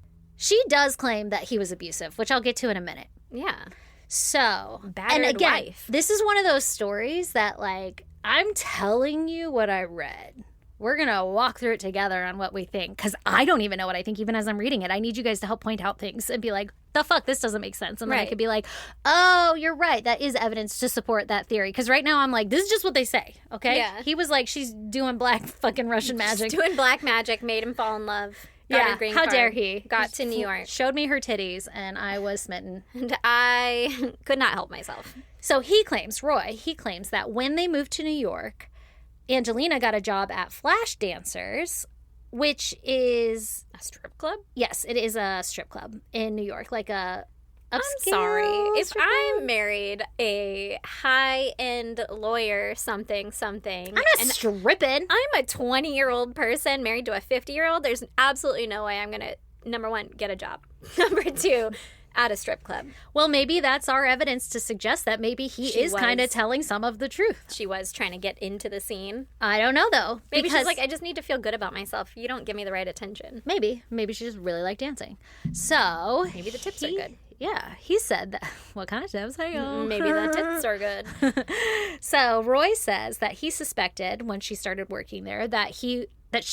She does claim that he was abusive, which I'll get to in a minute. Yeah. So, Battered and again, wife. this is one of those stories that, like, I'm telling you what I read. We're going to walk through it together on what we think, because I don't even know what I think even as I'm reading it. I need you guys to help point out things and be like, the fuck, this doesn't make sense. And then I could be like, oh, you're right. That is evidence to support that theory. Because right now I'm like, this is just what they say, okay? Yeah. He was like, she's doing black fucking Russian magic. She's doing black magic, made him fall in love. Got her green how card, dare he? Got to New York. Showed me her titties, and I was smitten. And I could not help myself. So he claims that when they moved to New York, Angelina got a job at Flash Dancers, which is a strip club? Yes, it is a strip club in New York, like a upscale. I'm sorry. If strip I club. married a high-end lawyer something, I'm not stripping. I'm a 20-year-old person married to a 50-year-old, there's absolutely no way I'm going to, number one, get a job. Number two, at a strip club. Well, maybe that's our evidence to suggest that maybe she is kind of telling some of the truth. She was trying to get into the scene. I don't know, though. Maybe she's like, I just need to feel good about myself. You don't give me the right attention. Maybe she just really liked dancing. So maybe the tips are good. Yeah, he said that. What kind of tips? Maybe the tips are good. So Roy says that he suspected when she started working there that she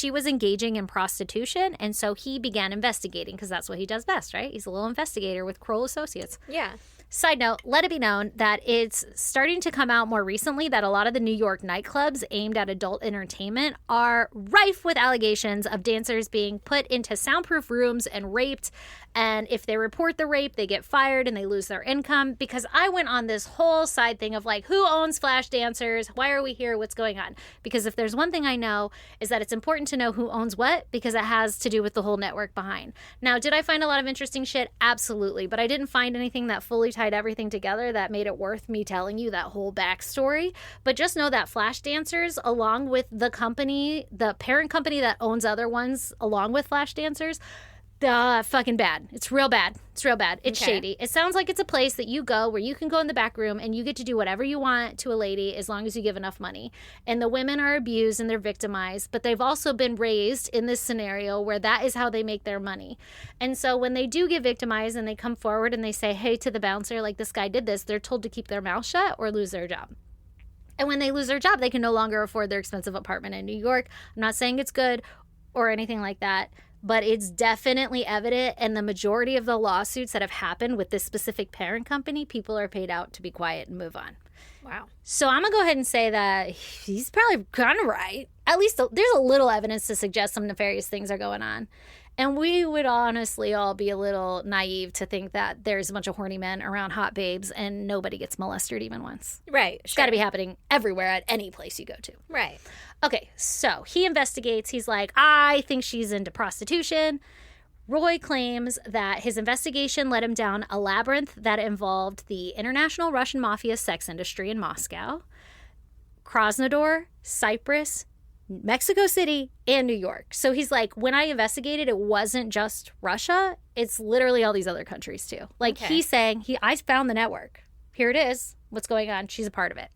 was engaging in prostitution, and so he began investigating because that's what he does best, right? He's a little investigator with Kroll Associates. Yeah. Side note, let it be known that it's starting to come out more recently that a lot of the New York nightclubs aimed at adult entertainment are rife with allegations of dancers being put into soundproof rooms and raped. And if they report the rape, they get fired and they lose their income. Because I went on this whole side thing of like, who owns Flash Dancers? Why are we here? What's going on? Because if there's one thing I know is that it's important to know who owns what, because it has to do with the whole network behind. Now, did I find a lot of interesting shit? Absolutely. But I didn't find anything that fully tied everything together that made it worth me telling you that whole backstory. But just know that Flash Dancers, along with the company, the parent company that owns other ones along with Flash Dancers, fucking bad. It's real bad. It's real bad. It's shady. It sounds like it's a place that you go where you can go in the back room and you get to do whatever you want to a lady as long as you give enough money. And the women are abused and they're victimized, but they've also been raised in this scenario where that is how they make their money. And so when they do get victimized and they come forward and they say, hey, to the bouncer, like this guy did this, they're told to keep their mouth shut or lose their job. And when they lose their job, they can no longer afford their expensive apartment in New York. I'm not saying it's good or anything like that, but it's definitely evident, and the majority of the lawsuits that have happened with this specific parent company, people are paid out to be quiet and move on. Wow. So I'm going to go ahead and say that he's probably kind of right. At least there's a little evidence to suggest some nefarious things are going on. And we would honestly all be a little naive to think that there's a bunch of horny men around hot babes and nobody gets molested even once. Right. It's got to be happening everywhere at any place you go to. Right. Okay, so he investigates. He's like, I think she's into prostitution. Roy claims that his investigation led him down a labyrinth that involved the international Russian mafia sex industry in Moscow, Krasnodar, Cyprus, Mexico City, and New York. So he's like, when I investigated, it wasn't just Russia. It's literally all these other countries too. Like he's saying, I found the network. Here it is. What's going on? She's a part of it.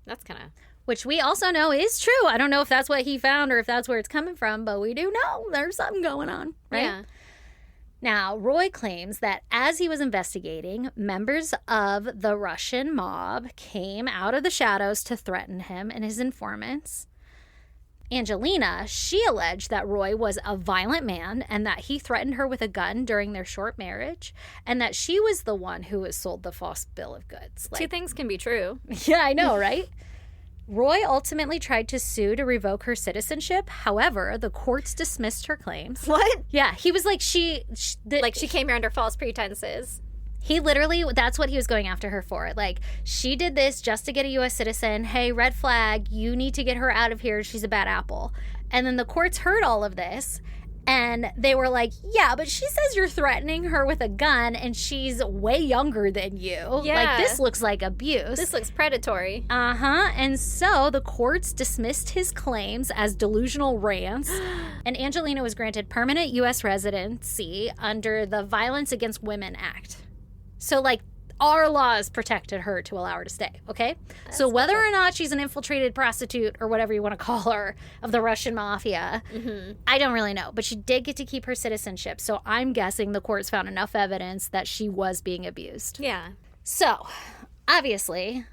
That's kind of... Which we also know is true. I don't know if that's what he found or if that's where it's coming from, but we do know there's something going on, right? Yeah. Now, Roy claims that as he was investigating, members of the Russian mob came out of the shadows to threaten him and his informants. Angelina, she alleged that Roy was a violent man and that he threatened her with a gun during their short marriage, and that she was the one who was sold the false bill of goods. Two things can be true. Yeah, I know, right? Roy ultimately tried to sue to revoke her citizenship. However, the courts dismissed her claims. What? Yeah, he was like, she came here under false pretenses. He literally, that's what he was going after her for. Like, she did this just to get a U.S. citizen. Hey, red flag, you need to get her out of here. She's a bad apple. And then the courts heard all of this, and they were like, yeah, but she says you're threatening her with a gun, and she's way younger than you. Yeah. Like, this looks like abuse. This looks predatory. Uh-huh. And so the courts dismissed his claims as delusional rants, and Angelina was granted permanent U.S. residency under the Violence Against Women Act. So, like, our laws protected her to allow her to stay, okay? So whether or not she's an infiltrated prostitute or whatever you want to call her of the Russian mafia, I don't really know. But she did get to keep her citizenship. So I'm guessing the courts found enough evidence that she was being abused. Yeah. So, obviously,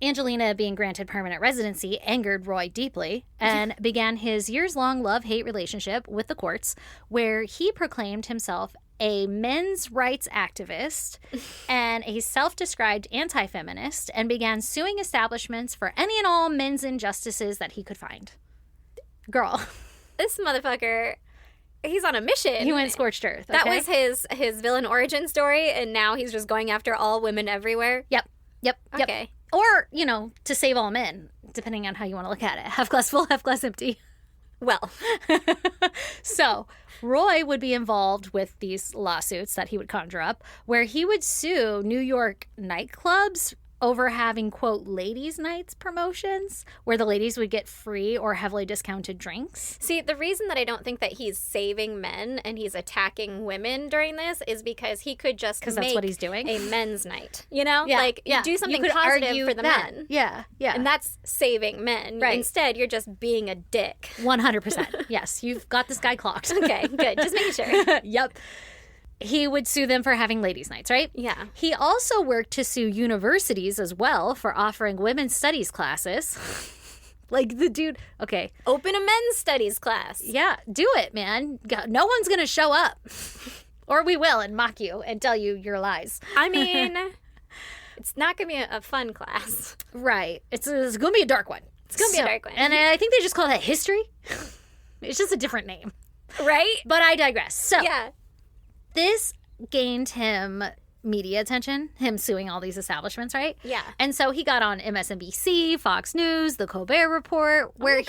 Angelina being granted permanent residency angered Roy deeply and began his years-long love-hate relationship with the courts, where he proclaimed himself a men's rights activist and a self-described anti-feminist, and began suing establishments for any and all men's injustices that he could find. Girl. This motherfucker, he's on a mission. He went scorched earth. Okay? That was his villain origin story, and now he's just going after all women everywhere. Yep. Okay. Or, to save all men, depending on how you want to look at it. Half glass full, half glass empty. Well. So, Roy would be involved with these lawsuits that he would conjure up, where he would sue New York nightclubs over having, quote, ladies' nights promotions, where the ladies would get free or heavily discounted drinks. See, the reason that I don't think that he's saving men and he's attacking women during this is because he could just make that's what he's doing. A men's night. You know? Do something you could positive argue for the that. men. Yeah. And that's saving men. Right. Instead, you're just being a dick. 100%. Yes, you've got this guy clocked. Okay, good. Just making sure. Yep. He would sue them for having ladies' nights, right? Yeah. He also worked to sue universities as well for offering women's studies classes. Like the dude, okay. Open a men's studies class. Yeah, do it, man. No one's going to show up. Or we will and mock you and tell you your lies. I mean, it's not going to be a fun class. Right. It's going to be a dark one. It's going to be a dark one. And I think they just call that history. It's just a different name. Right? But I digress. So, yeah. This gained him media attention, him suing all these establishments, right? Yeah. And so he got on MSNBC, Fox News, The Colbert Report, where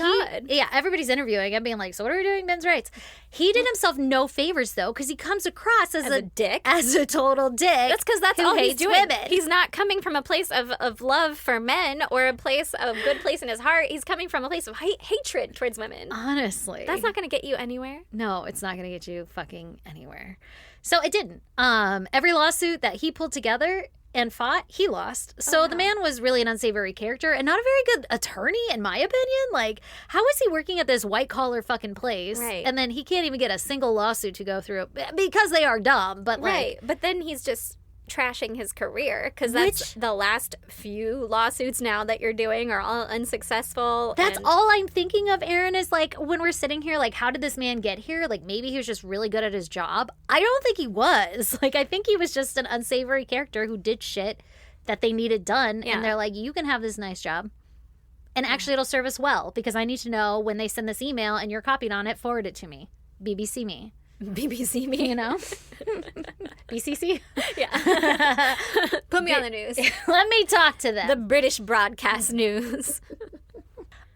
everybody's interviewing him, being like, so what are we doing, men's rights? He did himself no favors, though, because he comes across as a dick. As a total dick. That's because that's all he's doing. Women. He's not coming from a place of love for men or a good place in his heart. He's coming from a place of hatred towards women. Honestly. That's not going to get you anywhere. No, it's not going to get you fucking anywhere. So it didn't. Every lawsuit that he pulled together and fought, he lost. So the man was really an unsavory character and not a very good attorney, in my opinion. Like, how is he working at this white-collar fucking place? Right. And then he can't even get a single lawsuit to go through because they are dumb. But right. But then he's just trashing his career because that's the last few lawsuits now that you're doing are all unsuccessful. That's all I'm thinking of, Erin, is like when we're sitting here, like, how did this man get here? Like, maybe he was just really good at his job. I don't think he was. Like, I think he was just an unsavory character who did shit that they needed done. Yeah. And they're like, you can have this nice job. And actually, it'll serve us well because I need to know when they send this email and you're copied on it, forward it to me. BBC me. BBC me. You know? BCC? Yeah. Put me on the news. Let me talk to them. The British Broadcast News.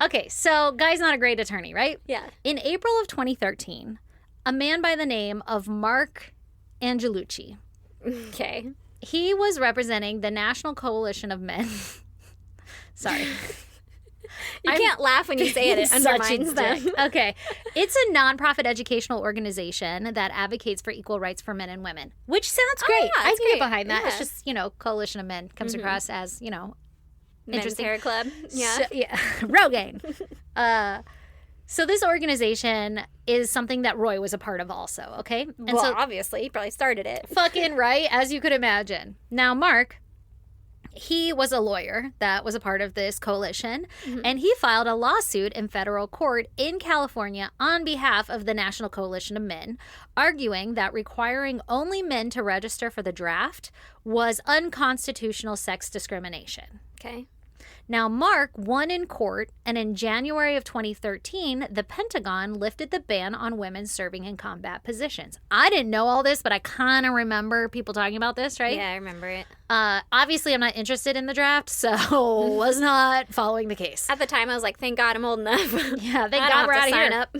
Okay, so guy's not a great attorney, right? Yeah. In April of 2013, a man by the name of Marc Angelucci. Okay. He was representing the National Coalition of Men. Sorry. You can't laugh when you say it. It undermines them. Okay. It's a nonprofit educational organization that advocates for equal rights for men and women, which sounds great. Yeah, I can great. get behind that. Yeah. It's just, coalition of men comes across as, Men's interesting. Hair Club. Yeah. So, yeah. Rogaine. So this organization is something that Roy was a part of also, okay? And Well, so, obviously, he probably started it. fucking right, as you could imagine. Now, Mark, he was a lawyer that was a part of this coalition, and he filed a lawsuit in federal court in California on behalf of the National Coalition of Men, arguing that requiring only men to register for the draft was unconstitutional sex discrimination. Okay. Now, Mark won in court, and in January of 2013, the Pentagon lifted the ban on women serving in combat positions. I didn't know all this, but I kind of remember people talking about this, right? Yeah, I remember it. Obviously, I'm not interested in the draft, so was not following the case. At the time, I was like, thank God I'm old enough. Yeah, thank I God don't we're have out to of sign here. up.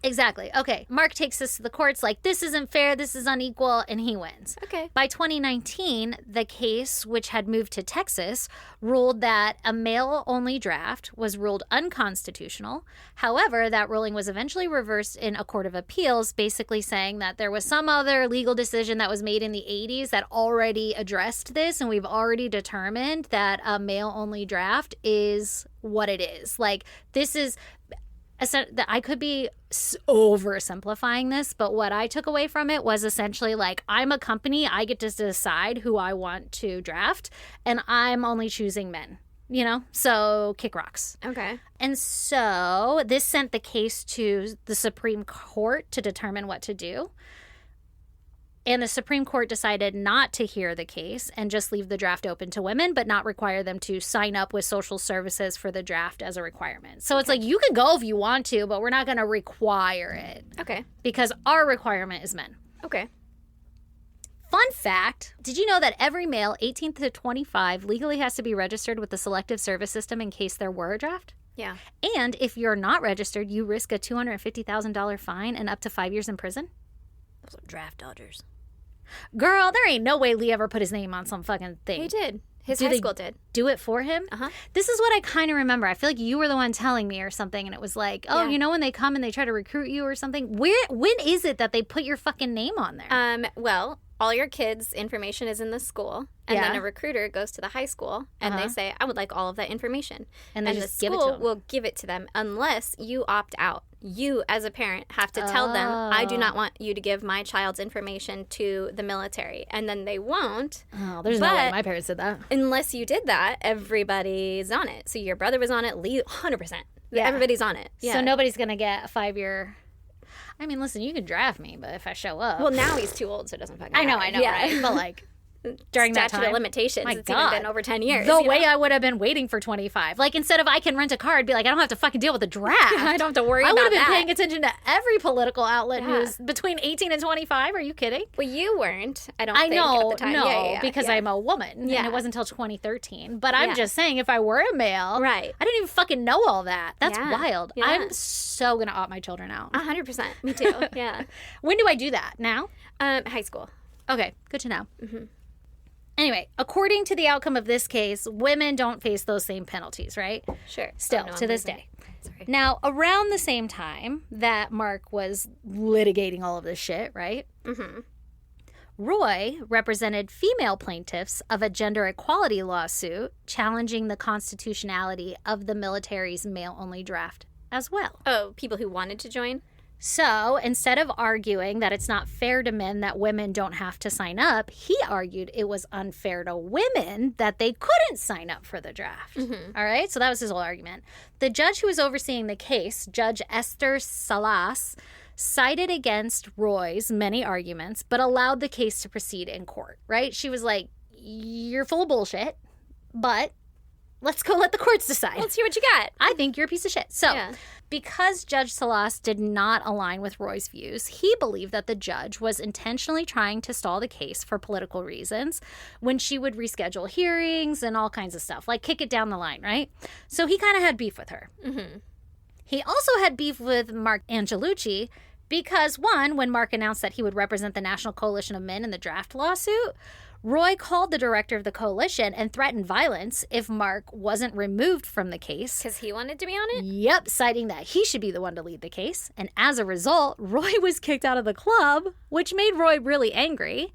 Exactly. Okay. Mark takes this to the courts like, this isn't fair, this is unequal, and he wins. Okay. By 2019, the case, which had moved to Texas, ruled that a male-only draft was ruled unconstitutional. However, that ruling was eventually reversed in a court of appeals, basically saying that there was some other legal decision that was made in the 80s that already addressed this, and we've already determined that a male-only draft is what it is. Like, this is... I could be oversimplifying this, but what I took away from it was essentially like, I'm a company, I get to decide who I want to draft, and I'm only choosing men, you know? So kick rocks. Okay. And so this sent the case to the Supreme Court to determine what to do. And the Supreme Court decided not to hear the case and just leave the draft open to women, but not require them to sign up with social services for the draft as a requirement. So it's like, you can go if you want to, but we're not going to require it. Okay. Because our requirement is men. Okay. Fun fact, did you know that every male 18 to 25 legally has to be registered with the Selective Service System in case there were a draft? Yeah. And if you're not registered, you risk a $250,000 fine and up to 5 years in prison? Those are draft dodgers. Girl, there ain't no way Lee ever put his name on some fucking thing. He did. His high school did. Do it for him? Uh-huh. This is what I kind of remember. I feel like you were the one telling me or something, and it was like, oh, Yeah. you know when they come and they try to recruit you or something? When is it that they put your fucking name on there? Well, all your kids' information is in the school, and Yeah. then a recruiter goes to the high school, and they say, I would like all of that information. And they the just give it to school them. will give it to them unless you opt out. You, as a parent, have to tell them, I do not want you to give my child's information to the military. And then they won't. Oh, there's no way but- my parents did that. Unless you did that, everybody's on it. So your brother was on it, Lee, 100%. Yeah. Everybody's on it. Yeah. So nobody's going to get a 5-year... I mean, listen, you can draft me, but if I show up... Well, now he's too old, so it doesn't fucking I know, matter. right? But like... During that Statute time, of limitations. my It's God, even been over 10 years. The you way know? I would have been waiting for 25. Like, instead of I can rent a car, I'd be like, I don't have to fucking deal with the draft. I don't have to worry I about would have been that. paying attention to every political outlet Yeah. news between 18 and 25. Are you kidding? Well, you weren't. I don't I think know, at the time. no, Yeah, because yeah. I'm a woman, Yeah. and it wasn't until 2013. But I'm Yeah. just saying, if I were a male, Right. I didn't even fucking know all that. That's Yeah. wild. Yeah. I'm so gonna opt my children out. 100%. Me too. Yeah. When do I do that? Now? High school. Okay, good to know. Mm-hmm. Anyway, according to the outcome of this case, women don't face those same penalties, right? Sure. Still, Oh, no, to I'm this losing. day. Sorry. Now, around the same time that Mark was litigating all of this shit, right? Mm-hmm. Roy represented female plaintiffs of a gender equality lawsuit challenging the constitutionality of the military's male-only draft as well. Oh, people who wanted to join? So instead of arguing that it's not fair to men that women don't have to sign up, he argued it was unfair to women that they couldn't sign up for the draft. All right? So that was his whole argument. The judge who was overseeing the case, Judge Esther Salas, sided against Roy's many arguments, but allowed the case to proceed in court, right? She was like, you're full of bullshit, but let's go let the courts decide. Let's hear what you got. I think you're a piece of shit. So, Yeah. because Judge Salas did not align with Roy's views, he believed that the judge was intentionally trying to stall the case for political reasons when she would reschedule hearings and all kinds of stuff, like kick it down the line, right? So he kind of had beef with her. Mm-hmm. He also had beef with Marc Angelucci because, one, when Mark announced that he would represent the National Coalition of Men in the draft lawsuit, Roy called the director of the coalition and threatened violence if Mark wasn't removed from the case. Because he wanted to be on it? Yep, citing that he should be the one to lead the case. And as a result, Roy was kicked out of the club, which made Roy really angry.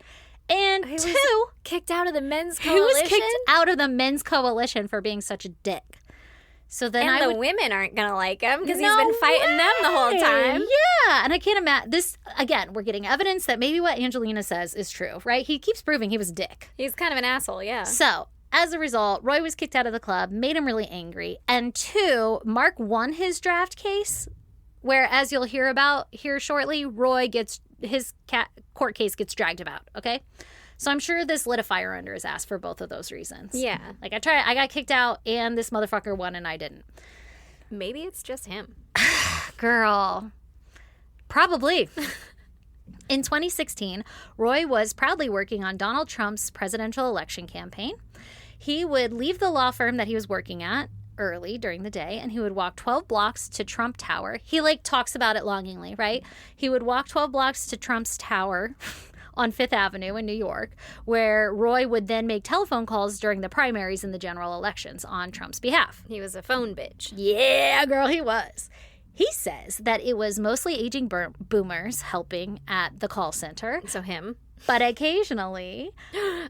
And He was two, Kicked out of the men's he coalition? was kicked out of the men's coalition for being such a dick. So then And I the would... women aren't going to like him because he's No been fighting them the whole way. time. Yeah, and I can't imagine this. Again, we're getting evidence that maybe what Angelina says is true, right? He keeps proving he was a dick. He's kind of an asshole, yeah. So, as a result, Roy was kicked out of the club, made him really angry. And two, Mark won his draft case, where, as you'll hear about here shortly, Roy gets his court case gets dragged about, okay? So I'm sure this lit a fire under his ass for both of those reasons. Yeah. Like, I got kicked out, and this motherfucker won, and I didn't. Maybe it's just him. Girl. Probably. In 2016, Roy was proudly working on Donald Trump's presidential election campaign. He would leave the law firm that he was working at early during the day, and he would walk 12 blocks to Trump Tower. He, like, talks about it longingly, right? He would walk 12 blocks to Trump's tower on Fifth Avenue in New York, where Roy would then make telephone calls during the primaries and the general elections on Trump's behalf. He was a phone bitch. Yeah, girl, he was. He says that it was mostly aging boomers helping at the call center. So him. But occasionally,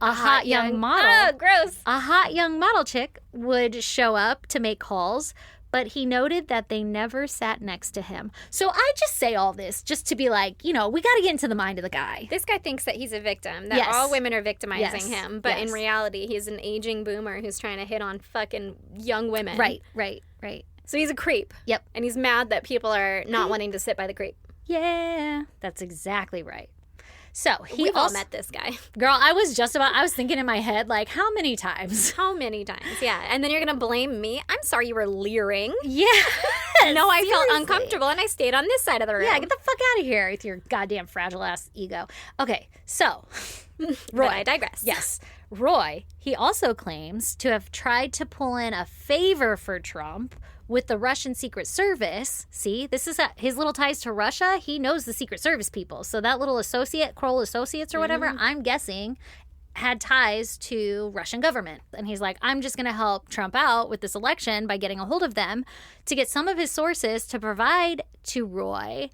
a hot young model. Oh, gross. A hot young model chick would show up to make calls, but he noted that they never sat next to him. So I just say all this just to be like, you know, we got to get into the mind of the guy. This guy thinks that he's a victim, that Yes. all women are victimizing Yes. him. But Yes. in reality, he's an aging boomer who's trying to hit on fucking young women. Right. So he's a creep. Yep. And he's mad that people are not wanting to sit by the creep. Yeah, that's exactly right. So We've all met this guy. Girl, I was thinking in my head, like, how many times? How many times? Yeah. And then you're going to blame me? I'm sorry you were leering. Yeah. No, I felt seriously. uncomfortable and I stayed on this side of the room. Yeah, get the fuck out of here with your goddamn fragile ass ego. Okay, so Roy, I digress. Yes. Roy, he also claims to have tried to pull in a favor for Trump with the Russian Secret Service. See, this is his little ties to Russia. He knows the Secret Service people. So that little associate, Kroll Associates or whatever, I'm guessing, had ties to Russian government. And he's like, I'm just going to help Trump out with this election by getting a hold of them to get some of his sources to provide to Roy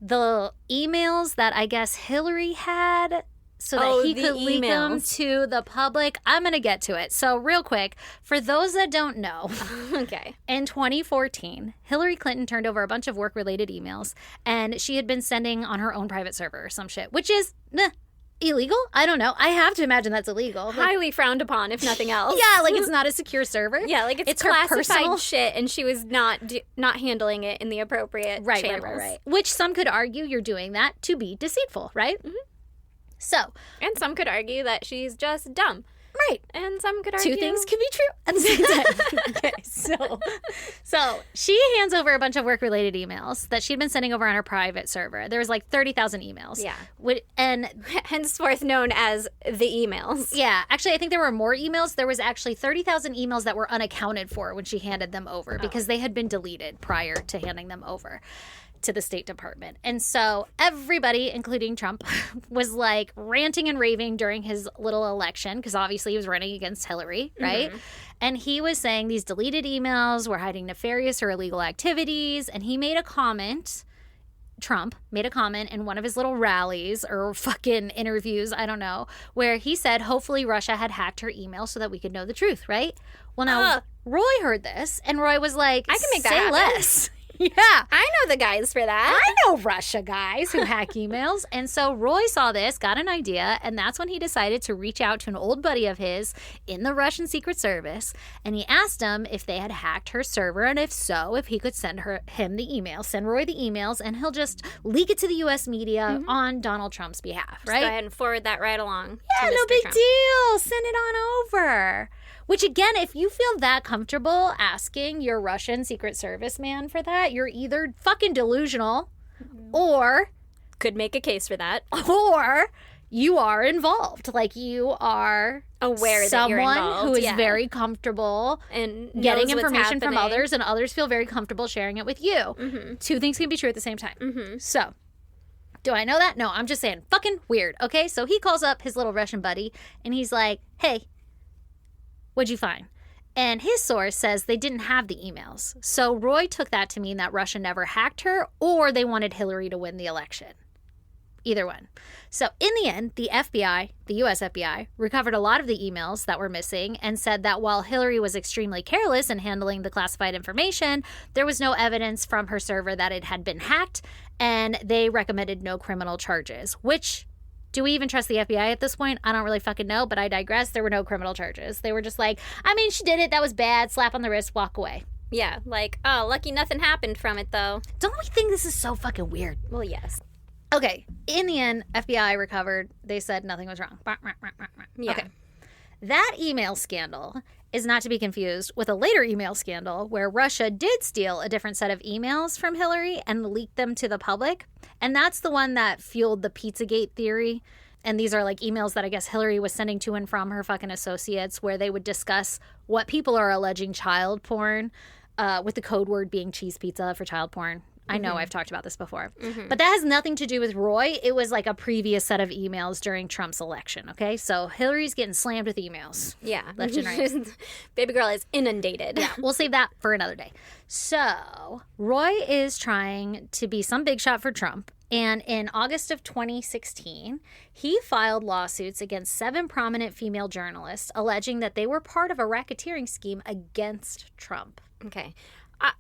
the emails that I guess Hillary had so that he could leak them to the public. I'm going to get to it. So real quick, for those that don't know, Okay. in 2014, Hillary Clinton turned over a bunch of work-related emails, and she had been sending on her own private server or some shit, which is illegal. I don't know. I have to imagine that's illegal. Like, Highly frowned upon, if nothing else. yeah, like it's not a secure server. Yeah, like it's her classified personal shit, and she was not handling it in the appropriate channels. Right. Which some could argue you're doing that to be deceitful, right? Mm-hmm. So, And some could argue that she's just dumb. right. And some could argue Two things can be true at the same time. Okay, so she hands over a bunch of work-related emails that she'd been sending over on her private server. There was like 30,000 emails. Yeah. And henceforth known as the emails. yeah, actually, I think there were more emails. There was actually 30,000 emails that were unaccounted for when she handed them over because they had been deleted prior to handing them over to the State Department. And so everybody, including Trump, was like ranting and raving during his little election because obviously he was running against Hillary, right? Mm-hmm. And he was saying these deleted emails were hiding nefarious or illegal activities. And he made a comment. Trump made a comment in one of his little rallies or fucking interviews, I don't know, where he said hopefully Russia had hacked her email so that we could know the truth, right? Well, now Roy heard this and Roy was like, I can make that say happen. less. Yeah. I know the guys for that. I know Russia guys who hack emails. And so Roy saw this, got an idea, and that's when he decided to reach out to an old buddy of his in the Russian Secret Service. And he asked him if they had hacked her server, and if so, if he could send him the email, send Roy the emails, and he'll just leak it to the U.S. media on Donald Trump's behalf, right? Just go ahead and forward that right along. Yeah, to no Mr. big Trump. deal. Send it on over. Which, again, if you feel that comfortable asking your Russian Secret Service man for that, you're either fucking delusional or Could make a case for that. you are involved. Like, you are Aware that you're someone involved. who is yeah. very comfortable and getting knows what's information from happening. others, and others feel very comfortable sharing it with you. Mm-hmm. Two things can be true at the same time. Mm-hmm. So, do I know that? No, I'm just saying, fucking weird. Okay, so he calls up his little Russian buddy, and he's like, hey, what'd you find? And his source says they didn't have the emails. So Roy took that to mean that Russia never hacked her, or they wanted Hillary to win the election. Either one. So in the end, the FBI, the US FBI, recovered a lot of the emails that were missing and said that while Hillary was extremely careless in handling the classified information, there was no evidence from her server that it had been hacked, and they recommended no criminal charges, which... do we even trust the FBI at this point? I don't really fucking know, but I digress. There were no criminal charges. They were just like, I mean, she did it. That was bad. Slap on the wrist, walk away. Yeah, like, oh, lucky nothing happened from it, though. Don't we think this is so fucking weird? Well, yes. Okay, in the end, FBI recovered. They said nothing was wrong. Yeah. Okay. That email scandal is not to be confused with a later email scandal where Russia did steal a different set of emails from Hillary and leak them to the public. And that's the one that fueled the Pizzagate theory And these are like emails that I guess Hillary was sending to and from her fucking associates where they would discuss what people are alleging child porn, with the code word being cheese pizza for child porn. I know I've talked about this before. But that has nothing to do with Roy. It was like a previous set of emails during Trump's election, okay? So Hillary's getting slammed with emails. Yeah. Left and right. Baby girl is inundated. Yeah, we'll save that for another day. So Roy is trying to be some big shot for Trump. And in August of 2016, he filed lawsuits against 7 prominent female journalists alleging that they were part of a racketeering scheme against Trump. Okay.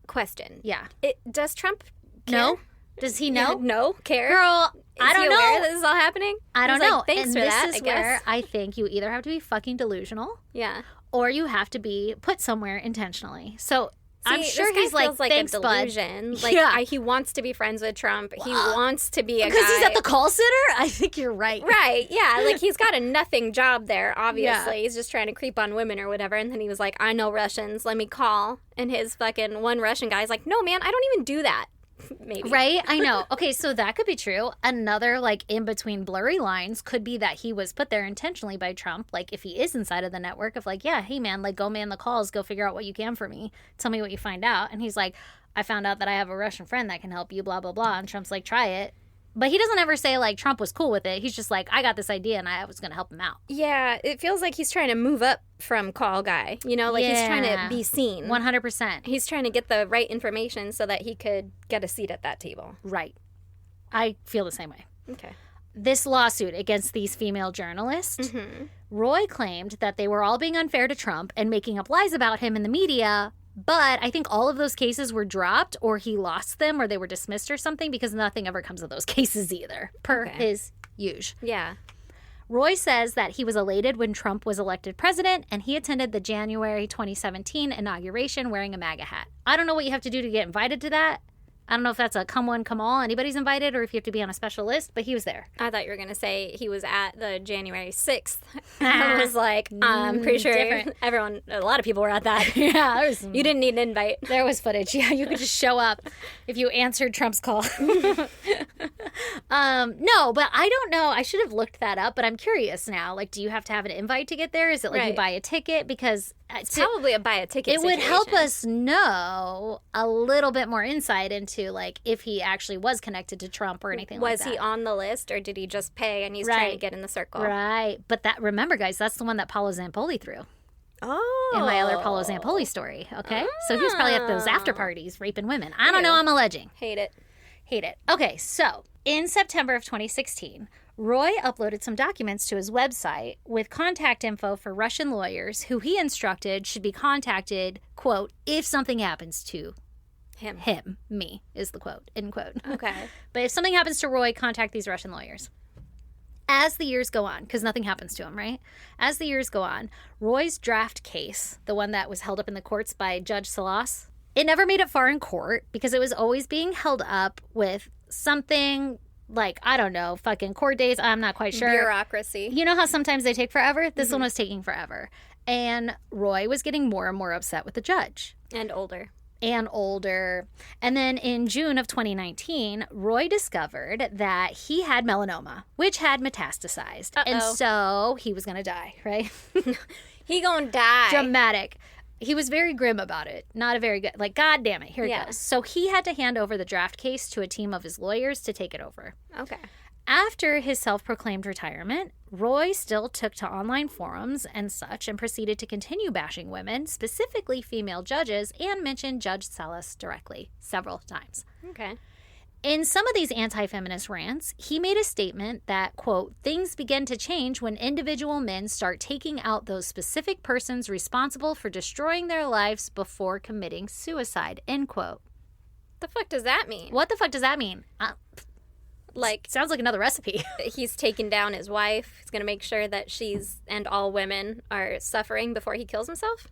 Question. Yeah. Does Trump care? No? Does he know? Yeah, no? Care? Girl, I Is don't he know. aware that this is all happening? I don't He's know. like, thanks and for this that, is I guess. where I think you either have to be fucking delusional Yeah. or you have to be put somewhere intentionally. So I'm See, sure this guy he's like, feels like thanks, a bud. delusion. Like, Yeah. he wants to be friends with Trump. He wants to be a Because guy. he's at the call center? I think you're right. Right, yeah. Like, he's got a nothing job there, obviously. Yeah. He's just trying to creep on women or whatever. And then he was like, I know Russians. Let me call. And his fucking one Russian guy's like, no, man, I don't even do that. Maybe. Right? I know. Okay, so that could be true. Another, like, in between blurry lines could be that he was put there intentionally by Trump. Like, if he is inside of the network of, like, yeah, hey, man, like, go man the calls, go figure out what you can for me. Tell me what you find out. And he's like, I found out that I have a Russian friend that can help you, blah, blah, blah. And Trump's like, try it. But he doesn't ever say, like, Trump was cool with it. He's just like, I got this idea and I was going to help him out. Yeah, it feels like he's trying to move up from call guy. You know, like he's trying to be seen. 100%. He's trying to get the right information so that he could get a seat at that table. Right. I feel the same way. Okay. This lawsuit against these female journalists, Roy claimed that they were all being unfair to Trump and making up lies about him in the media. But I think all of those cases were dropped or he lost them or they were dismissed or something because nothing ever comes of those cases either, per his usual. Yeah. Roy says that he was elated when Trump was elected president and he attended the January 2017 inauguration wearing a MAGA hat. I don't know what you have to do to get invited to that. I don't know if that's a come one, come all, anybody's invited, or if you have to be on a special list, but he was there. I thought you were going to say he was at the January 6th. I was like, I'm pretty sure a lot of people were at that. Yeah, You didn't need an invite. There was footage. Yeah, you could just show up if you answered Trump's call. No, but I don't know. I should have looked that up, but I'm curious now. Like, do you have to have an invite to get there? Is it like you buy a ticket? Because it's probably a buy a ticket it would help us know a little bit more insight into, like, if he actually was connected to Trump or anything like that. Was he on the list or did he just pay and he's trying to get in the circle? Right. But that, remember, guys, that's the one that Paolo Zampoli threw. Oh. In my other Paolo Zampoli story, okay? So he was probably at those after parties raping women. I don't know, I'm alleging. Hate it. Hate it. Okay, so in September of 2016, Roy uploaded some documents to his website with contact info for Russian lawyers who he instructed should be contacted, quote, if something happens to him. Me is the quote, end quote. Okay. But if something happens to Roy, contact these Russian lawyers. As the years go on, because nothing happens to him, right? As the years go on, Roy's draft case, the one that was held up in the courts by Judge Salas, it never made it far in court because it was always being held up with something like, I don't know, fucking court days. I'm not quite sure. Bureaucracy. You know how sometimes they take forever? This one was taking forever. And Roy was getting more and more upset with the judge. And older. And then in June of 2019, Roy discovered that he had melanoma, which had metastasized. And so he was going to die, right? He gonna die. Dramatic. He was very grim about it. Not a very good, like, God damn it, here it goes. So he had to hand over the draft case to a team of his lawyers to take it over. Okay. After his self-proclaimed retirement, Roy still took to online forums and such and proceeded to continue bashing women, specifically female judges, and mentioned Judge Salas directly several times. Okay. In some of these anti-feminist rants, he made a statement that, quote, things begin to change when individual men start taking out those specific persons responsible for destroying their lives before committing suicide, end quote. The fuck does that mean? What the fuck does that mean? Like, sounds like another recipe. He's taken down his wife. He's going to make sure that she's and all women are suffering before he kills himself?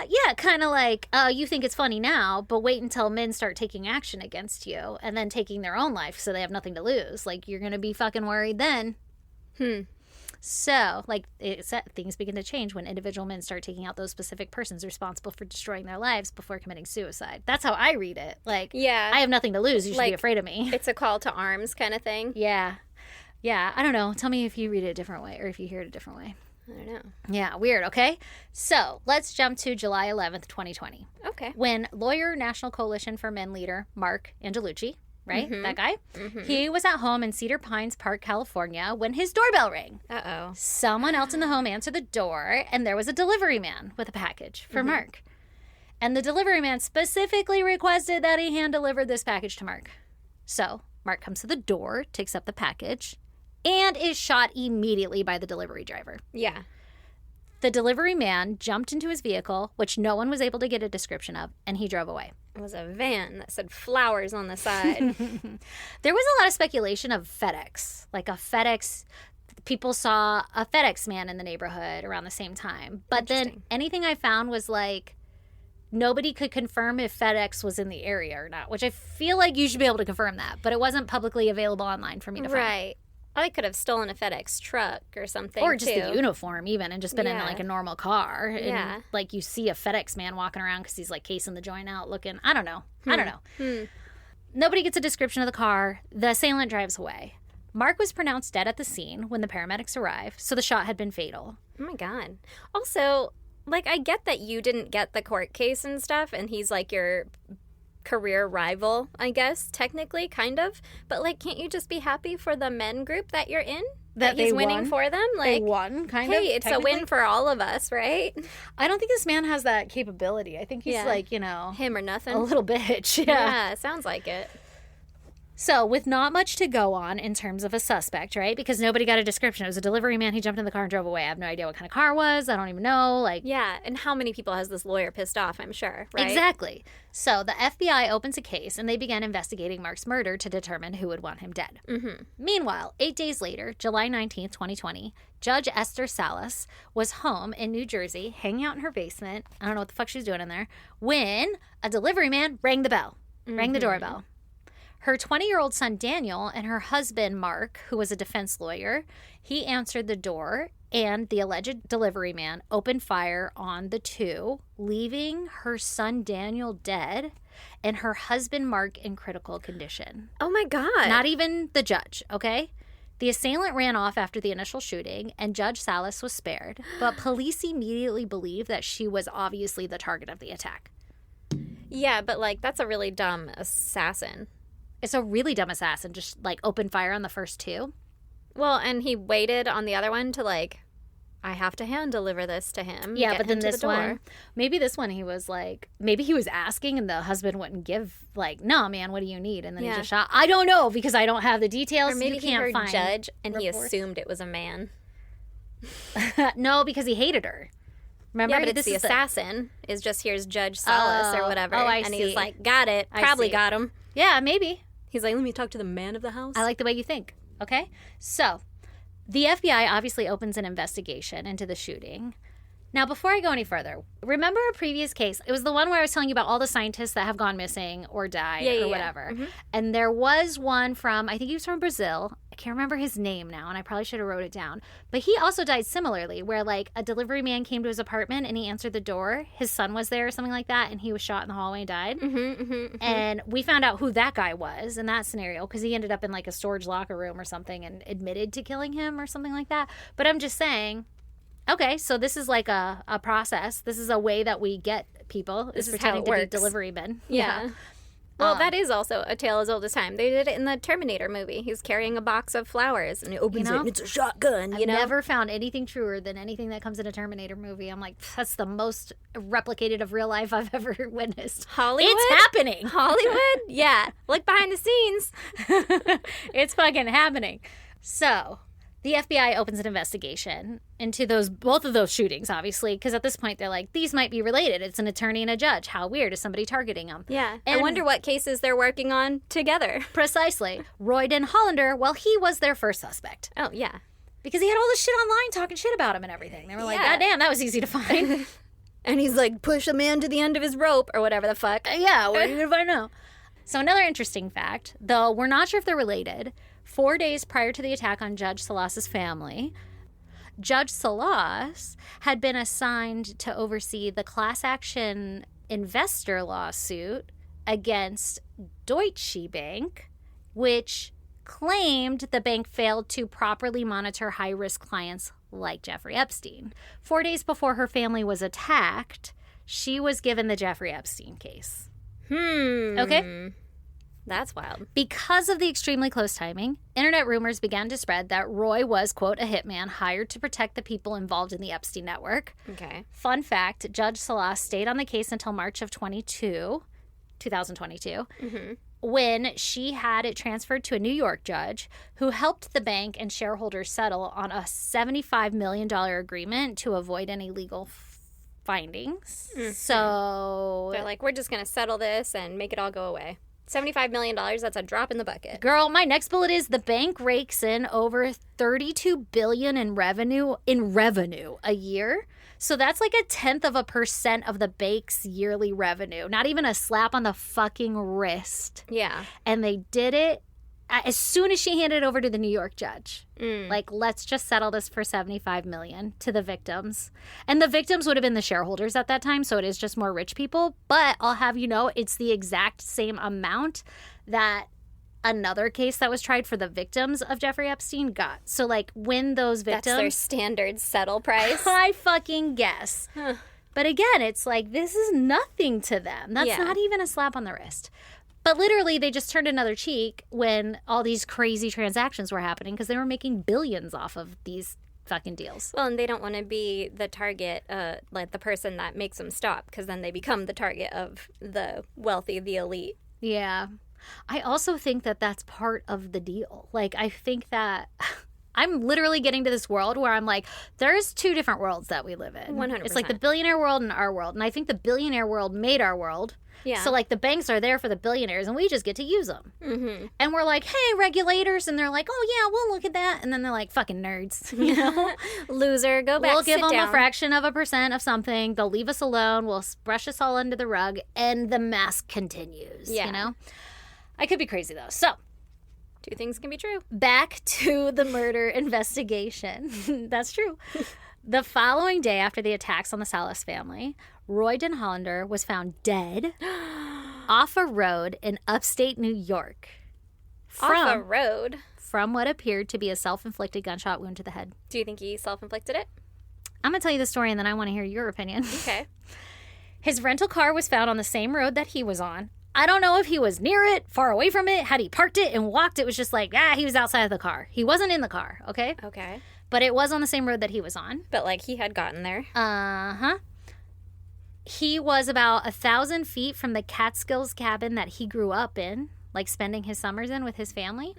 Yeah, kind of like, you think it's funny now, but wait until men start taking action against you and then taking their own life so they have nothing to lose. Like, you're going to be fucking worried then. So, like, things begin to change when individual men start taking out those specific persons responsible for destroying their lives before committing suicide. That's how I read it. Like, yeah, I have nothing to lose. You should be afraid of me. It's a call to arms kind of thing. Yeah. Yeah, I don't know. Tell me if you read it a different way or if you hear it a different way. I don't know. Yeah, weird, okay? So let's jump to July 11th, 2020. Okay. When lawyer National Coalition for Men leader Marc Angelucci, right, Mm-hmm. that guy, he was at home in Cedar Pines Park, California, when his doorbell rang. Uh-oh. Someone else in the home answered the door, and there was a delivery man with a package for Marc. And the delivery man specifically requested that he hand-deliver this package to Marc. So Marc comes to the door, takes up the package, and is shot immediately by the delivery driver. Yeah. The delivery man jumped into his vehicle, which no one was able to get a description of, and he drove away. It was a van that said flowers on the side. There was a lot of speculation of FedEx. Like a FedEx, people saw a FedEx man in the neighborhood around the same time. But then anything I found was like, nobody could confirm if FedEx was in the area or not, which I feel like you should be able to confirm that. But it wasn't publicly available online for me to find. Right. I could have stolen a FedEx truck or something, Or just too. the uniform even, and just been in Yeah. like a normal car. And Yeah. like you see a FedEx man walking around because he's like casing the joint out looking, I don't know. I don't know. Nobody gets a description of the car. The assailant drives away. Marc was pronounced dead at the scene when the paramedics arrived, so the shot had been fatal. Oh, my God. Also, like, I get that you didn't get the court case and stuff, and he's, like, your career rival, I guess, technically, kind of. But, like, can't you just be happy for the men group that you're in? That he's they winning won? for them? They Like, won, kind of. hey, it's a technically. win for all of us, right? I don't think this man has that capability. I think he's Yeah. like, you know, Him or nothing. a little bitch. Yeah, sounds like it. So, with not much to go on in terms of a suspect, right? Because nobody got a description. It was a delivery man. He jumped in the car and drove away. I have no idea what kind of car it was. I don't even know. Like, Yeah, and how many people has this lawyer pissed off, I'm sure, right? exactly. So, the FBI opens a case and they began investigating Marc's murder to determine who would want him dead. Meanwhile, 8 days later, July 19th, 2020, Judge Esther Salas was home in New Jersey, hanging out in her basement. I don't know what the fuck she's doing in there, when a delivery man rang the bell, rang the doorbell. Her 20-year-old son, Daniel, and her husband, Marc, who was a defense lawyer, he answered the door, and the alleged delivery man opened fire on the two, leaving her son, Daniel, dead, and her husband, Marc, in critical condition. Oh, my God. Not even the judge, okay? The assailant ran off after the initial shooting, and Judge Salas was spared, but police immediately believed that she was obviously the target of the attack. Yeah, but, like, that's a really dumb assassin. It's a really dumb assassin, just, like, open fire on the first two. Well, and he waited on the other one to, like, I have to hand deliver this to him. Yeah, get but then him to this the door. one, maybe this one he was like, maybe he was asking and the husband wouldn't give, like, no, man, what do you need? And then he Yeah. just shot. I don't know because I don't have the details. Or maybe you he can't heard find judge and he reports. assumed it was a man. No, because he hated her. Remember? Yeah, but it's This the is assassin is just here's Judge Salas or Oh, whatever. oh, I and see. he's like, got it. I Probably see. got him. Yeah, maybe. He's like, let me talk to the man of the house. I like the way you think. Okay? So, the FBI obviously opens an investigation into the shooting. Now, before I go any further, remember a previous case? It was the one where I was telling you about all the scientists that have gone missing or died Yeah. or whatever. And there was one from, I think he was from Brazil. I can't remember his name now, and I probably should have wrote it down. But he also died similarly, where like a delivery man came to his apartment and he answered the door. His son was there or something like that, and he was shot in the hallway and died. And we found out who that guy was in that scenario because he ended up in like a storage locker room or something and admitted to killing him or something like that. But I'm just saying, okay, so this is like a process. This is a way that we get people. This is pretending how it to works. be delivery men. Yeah. Well, that is also a tale as old as time. They did it in the Terminator movie. He's carrying a box of flowers and he opens know? it and it's a shotgun, I've you know? never found anything truer than anything that comes in a Terminator movie. I'm like, that's the most replicated of real life I've ever witnessed. Hollywood? It's happening. Hollywood? Yeah. Look behind the scenes. It's fucking happening. So, the FBI opens an investigation into both of those shootings, obviously, because at this point they're like, these might be related. It's an attorney and a judge. How weird. Is somebody targeting them? Yeah. I And- wonder what cases they're working on together. Precisely. Roy Den Hollander, well, he was their first suspect Oh, yeah. because he had all this shit online talking shit about him and everything. They were like, Yeah. God damn, that was easy to find. And he's like, push a man to the end of his rope or whatever the fuck. Yeah, what are you going to find out? So another interesting fact, though we're not sure if they're related, 4 days prior to the attack on Judge Salas's family, Judge Salas had been assigned to oversee the class action investor lawsuit against Deutsche Bank, which claimed the bank failed to properly monitor high-risk clients like Jeffrey Epstein. 4 days before her family was attacked, she was given the Jeffrey Epstein case. Okay? That's wild. Because of the extremely close timing, internet rumors began to spread that Roy was, quote, a hitman hired to protect the people involved in the Epstein network. Okay. Fun fact, Judge Salas stayed on the case until March of 2022, when she had it transferred to a New York judge who helped the bank and shareholders settle on a $75 million agreement to avoid any legal findings. So They're like, we're just going to settle this and make it all go away. $75 million, that's a drop in the bucket. girl, my next bullet is the bank rakes in over $32 billion in revenue a year. So that's like 0.1% of the bank's yearly revenue. Not even a slap on the fucking wrist. Yeah. And they did it as soon as she handed it over to the New York judge. Like, let's just settle this for $75 million to the victims. And the victims would have been the shareholders at that time, so it is just more rich people. But I'll have you know, it's the exact same amount that another case that was tried for the victims of Jeffrey Epstein got. So, like, when those victims... That's their standard settle price. I fucking guess. But again, it's like, this is nothing to them. That's not even a slap on the wrist. But literally, they just turned another cheek when all these crazy transactions were happening because they were making billions off of these fucking deals. Well, and they don't want to be the target, like the person that makes them stop, because then they become the target of the wealthy, the elite. Yeah. I also think that that's part of the deal. Like, I think that... I'm literally getting to this world where I'm like, there's two different worlds that we live in. 100%. It's like the billionaire world and our world. And I think the billionaire world made our world. Yeah. So, like, the banks are there for the billionaires, and we just get to use them. And we're like, hey, regulators. And they're like, oh, yeah, we'll look at that. And then they're like, fucking nerds, you know? Loser, go back, We'll give sit them down. a fraction of a percent of something. They'll leave us alone. We'll brush us all under the rug. And the mess continues, you know? I could be crazy, though. So... Two things can be true. back to the murder investigation. That's true. The following day after the attacks on the Salas family, Roy Den Hollander was found dead off a road in upstate New York. Off a road? From what appeared to be a self-inflicted gunshot wound to the head. Do you think he self-inflicted it? I'm going to tell you the story and then I want to hear your opinion. Okay. His rental car was found on the same road that he was on. I don't know if he was near it, far away from it, had he parked it and walked. It was just like, he was outside of the car. He wasn't in the car, okay? Okay. But it was on the same road that he was on. But, like, he had gotten there. Uh-huh. He was about 1,000 feet from the Catskills cabin that he grew up in, like spending his summers in with his family.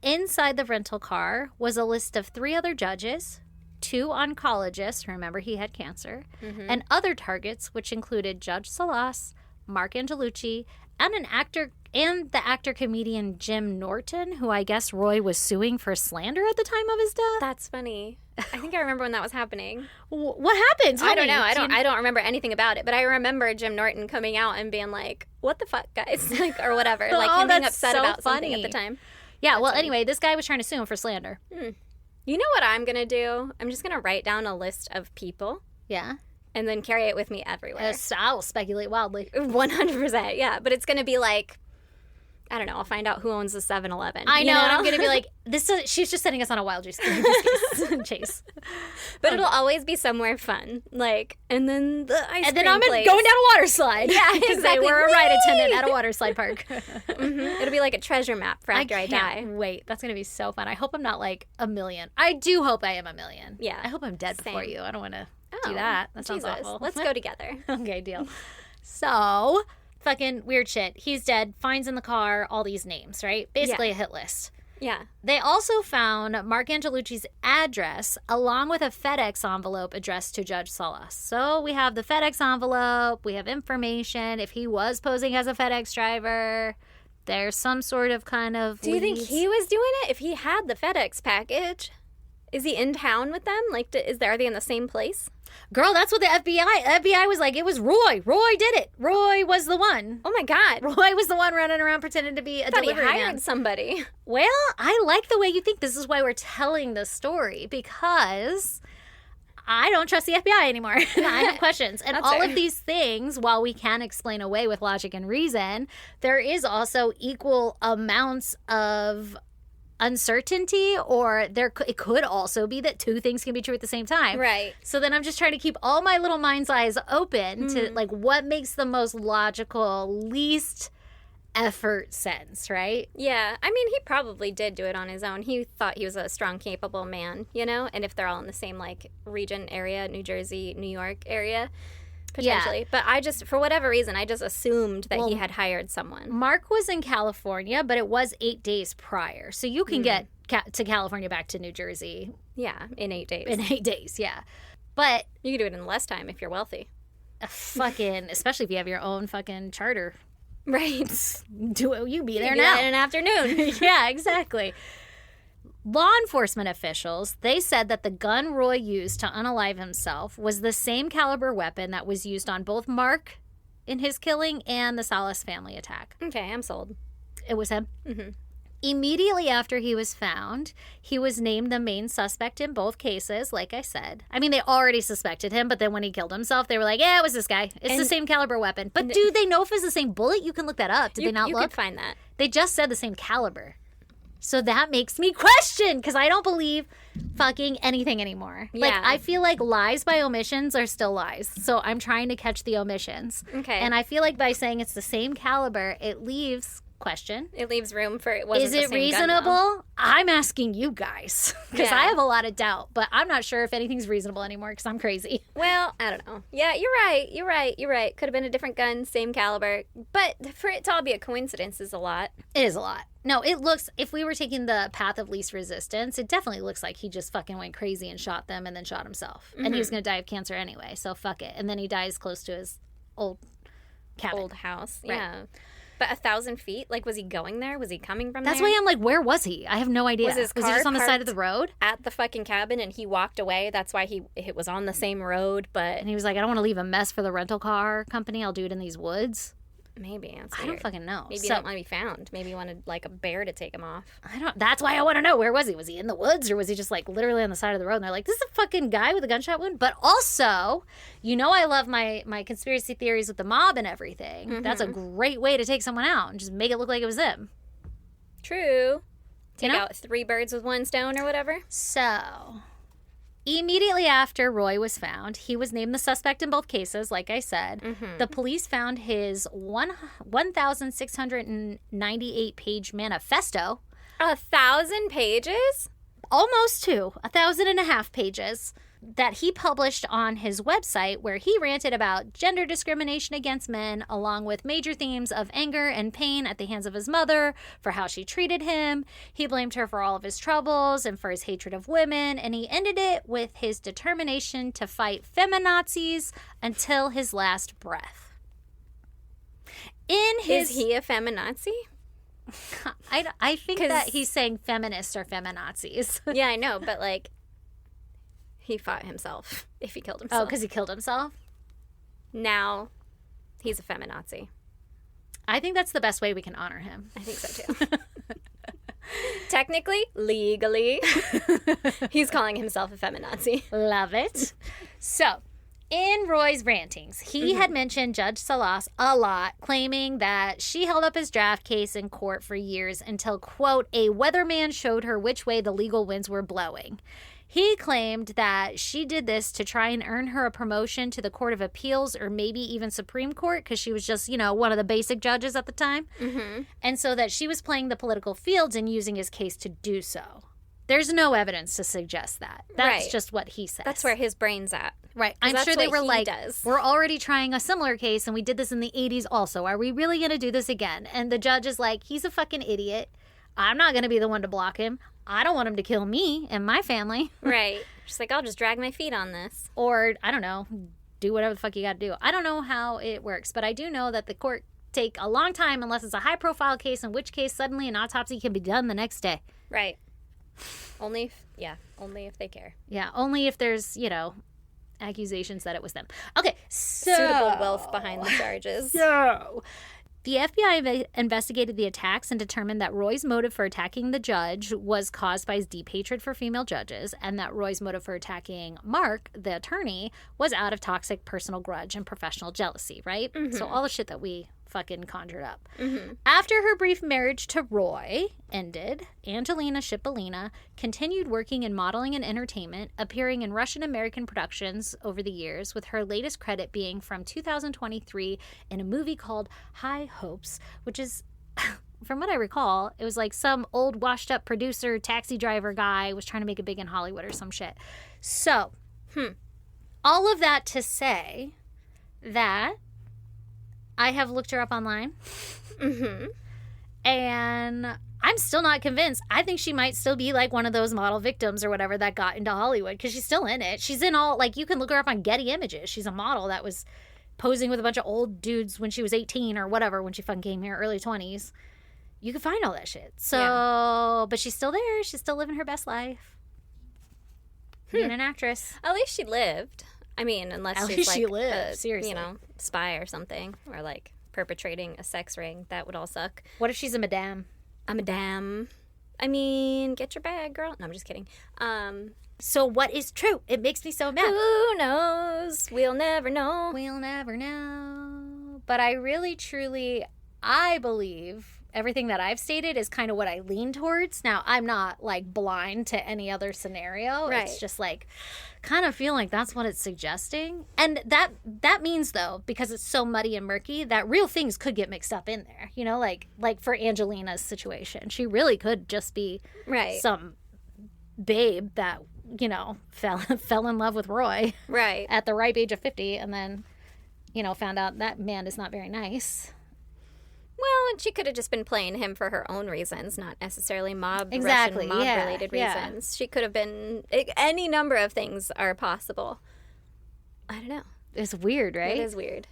Inside the rental car was a list of 3 other judges, 2 oncologists, remember he had cancer, and other targets, which included Judge Salas, Marc Angelucci, and the actor-comedian Jim Norton, who I guess Roy was suing for slander at the time of his death. That's funny. I think I remember when that was happening. What happened? I don't know. I don't remember anything about it, but I remember Jim Norton coming out and being like, "What the fuck, guys?" like, or whatever. Like him being upset so about something funny. at the time. Yeah. Well, anyway, this guy was trying to sue him for slander. You know what I'm gonna do? I'm just gonna write down a list of people. Yeah. And then carry it with me everywhere. I'll speculate wildly. 100%, yeah. But it's going to be like, I don't know, I'll find out who owns the 7-Eleven. I know, and I'm going to be like, she's just setting us on a wild chase. But it'll always be somewhere fun. Like, and then the ice cream And then I'm place. going down a water slide. Yeah, Because exactly. they were a ride Whee! attendant at a water slide park. It'll be like a treasure map for after I die. Wait, that's going to be so fun. I hope I'm not like a million. I do hope I am a million. Yeah. I hope I'm dead before Same. you. I don't want to do that. That sounds Jesus. awful. Let's go together. Okay, deal. So, fucking weird shit. He's dead. Finds in the car all these names, right? Basically a hit list. Yeah. They also found Marc Angelucci's address along with a FedEx envelope addressed to Judge Salas. So we have the FedEx envelope. We have information. If he was posing as a FedEx driver, there's some sort of kind of Do you think leads. he was doing it? If he had the FedEx package, is he in town with them? Like, are they in the same place? Girl, that's what the FBI was like. It was Roy. Roy did it. Roy was the one. Oh my God. Roy was the one running around pretending to be a I thought he delivery hired man. somebody. Well, I like the way you think. This is why we're telling the story, because I don't trust the FBI anymore. I have questions. And That's all fair. of these things, while we can explain away with logic and reason, there is also equal amounts of uncertainty, or it could also be that two things can be true at the same time. Right. So then I'm just trying to keep all my little mind's eyes open to like what makes the most logical, least effort sense, right? Yeah. I mean, he probably did do it on his own. He thought he was a strong, capable man, you know? And if they're all in the same, like, region area, New Jersey, New York area, potentially. Yeah. But I just, for whatever reason, I just assumed that Well, he had hired someone. Mark was in California, but it was 8 days prior. So you can get to California back to New Jersey Yeah, in 8 days. in 8 days, yeah. But You can do it in less time if you're wealthy. fucking, especially if you have your own fucking charter, Right. you be there You do that now. in an afternoon. Yeah, exactly. Law enforcement officials, they said that the gun Roy used to unalive himself was the same caliber weapon that was used on both Mark in his killing and the Salas family attack. Okay, I'm sold. It was him. Mhm. Immediately after he was found, he was named the main suspect in both cases, like I said. I mean, they already suspected him, but then when he killed himself, they were like, yeah, it was this guy. It's the same caliber weapon. But do they know if it's the same bullet? You can look that up. Did they not you look? could find that. They just said the same caliber. So that makes me question, because I don't believe fucking anything anymore. Like, Yeah. I feel like lies by omissions are still lies. So I'm trying to catch the omissions. Okay. And I feel like by saying it's the same caliber, it leaves question. It leaves room for it wasn't Is the it same gun, though. reasonable? I'm asking you guys, because Yeah. I have a lot of doubt, but I'm not sure if anything's reasonable anymore because I'm crazy. Well, I don't know. Yeah, you're right. Could have been a different gun, same caliber. But for it to all be a coincidence is a lot. It is a lot. No, it looks, if we were taking the path of least resistance, it definitely looks like he just fucking went crazy and shot them and then shot himself. And he was going to die of cancer anyway, so fuck it. And then he dies close to his old cabin. Old house. Right. Yeah. But 1,000 feet? Like, was he going there? Was he coming from That's there? why I'm like, where was he? I have no idea. Was his he car just on the side of parked- the road? At the fucking cabin and he walked away. That's why it was on the same road, but And he was like, I don't want to leave a mess for the rental car company. I'll do it in these woods. maybe. That's I weird. don't fucking know. Maybe he So- didn't want to be found. Maybe he wanted, like, a bear to take him off. That's why I want to know, where was he? Was he in the woods, or was he just like literally on the side of the road? And they're like, this is a fucking guy with a gunshot wound. But also, I love my conspiracy theories with the mob and everything. That's a great way to take someone out and just make it look like it was them. True. Take know? out 3 birds with 1 stone or whatever. So, immediately after Roy was found, he was named the suspect in both cases, like I said. The police found his 1,698 page manifesto, 1,000 pages? almost 1,500 pages, that he published on his website, where he ranted about gender discrimination against men, along with major themes of anger and pain at the hands of his mother for how she treated him. He blamed her for all of his troubles and for his hatred of women, and he ended it with his determination to fight feminazis until his last breath. Is he a feminazi? I think 'Cause- that he's saying feminists are feminazis. Yeah, I know, but, like, he fought himself if he killed Oh, himself. because he killed himself? Now he's a feminazi. I think that's the best way we can honor him. I think so, too. Technically, legally, he's calling himself a feminazi. Love it. So, in Roy's rantings, he had mentioned Judge Salas a lot, claiming that she held up his draft case in court for years until, quote, a weatherman showed her which way the legal winds were blowing. He claimed that she did this to try and earn her a promotion to the Court of Appeals, or maybe even Supreme Court, because she was just, one of the basic judges at the time. And so that she was playing the political fields and using his case to do so. There's no evidence to suggest that. That's Right. just what he says. That's where his brain's at. Right. I'm that's sure they what were he like, does. we're already trying a similar case and we did this in the 80s also. Are we really going to do this again? And the judge is like, he's a fucking idiot. I'm not going to be the one to block him. I don't want him to kill me and my family. Right. She's like, I'll just drag my feet on this. Or, I don't know, do whatever the fuck you got to do. I don't know how it works, but I do know that the court take a long time unless it's a high profile case, in which case suddenly an autopsy can be done the next day. Right. Only if they care. Yeah, only if there's, accusations that it was them. Okay, so... Suitable wealth behind the charges. So, The FBI investigated the attacks and determined that Roy's motive for attacking the judge was caused by his deep hatred for female judges, and that Roy's motive for attacking Marc, the attorney, was out of toxic personal grudge and professional jealousy, right? So all the shit that we fucking conjured up. After her brief marriage to Roy ended, Angelina Cipollina continued working in modeling and entertainment, appearing in Russian-American productions over the years, with her latest credit being from 2023 in a movie called High Hopes, which is, from what I recall, it was like some old washed-up producer, taxi driver guy was trying to make it big in Hollywood or some shit. So, all of that to say that I have looked her up online. And I'm still not convinced. I think she might still be like one of those model victims or whatever that got into Hollywood, because she's still in it. She's in all, like, you can look her up on Getty Images. She's a model that was posing with a bunch of old dudes when she was 18 or whatever, when she fucking came here, early 20s. You can find all that shit. So, but she's still there. She's still living her best life. Being an actress. At least she lived. I mean, unless At she's least like she lived, seriously. you know, spy or something, or like perpetrating a sex ring. That would all suck. What if she's a madame? A madame. I mean, get your bag, girl. No, I'm just kidding. So what is true? It makes me so mad. Who knows? We'll never know. We'll never know. But I really, truly, I believe everything that I've stated is kind of what I lean towards. Now, I'm not, like, blind to any other scenario. Right. It's just, like, kind of feel like that's what it's suggesting. And that means, though, because it's so muddy and murky, that real things could get mixed up in there. You know, like for Angelina's situation. She really could just be some babe that, you know, fell in love with Roy. Right. At the ripe age of 50, and then, you know, found out that man is not very nice. Well, and she could have just been playing him for her own reasons, not necessarily Russian mob-related reasons. She could have been... Any number of things are possible. I don't know. It's weird, right? It is weird.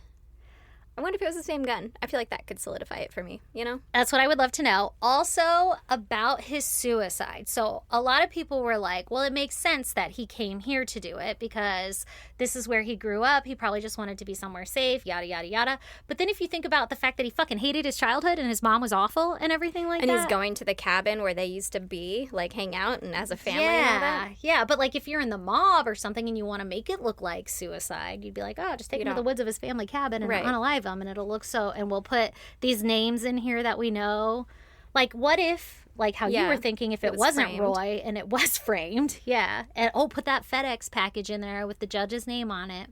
I wonder if it was the same gun. I feel like that could solidify it for me, you know? That's what I would love to know. Also, about his suicide. So, a lot of people were like, well, it makes sense that he came here to do it because this is where he grew up. He probably just wanted to be somewhere safe, yada, yada, yada. But then if you think about the fact that he fucking hated his childhood and his mom was awful and everything like that. And he's going to the cabin where they used to be, like, hang out and as a family and all that. Yeah, but, like, if you're in the mob or something and you want to make it look like suicide, you'd be like, oh, just take him to the woods of his family cabin and unalive him, and it'll look so, and we'll put these names in here that we know. Like, what if, like how you were thinking, if it wasn't framed. Roy and it was framed, and put that FedEx package in there with the judge's name on it.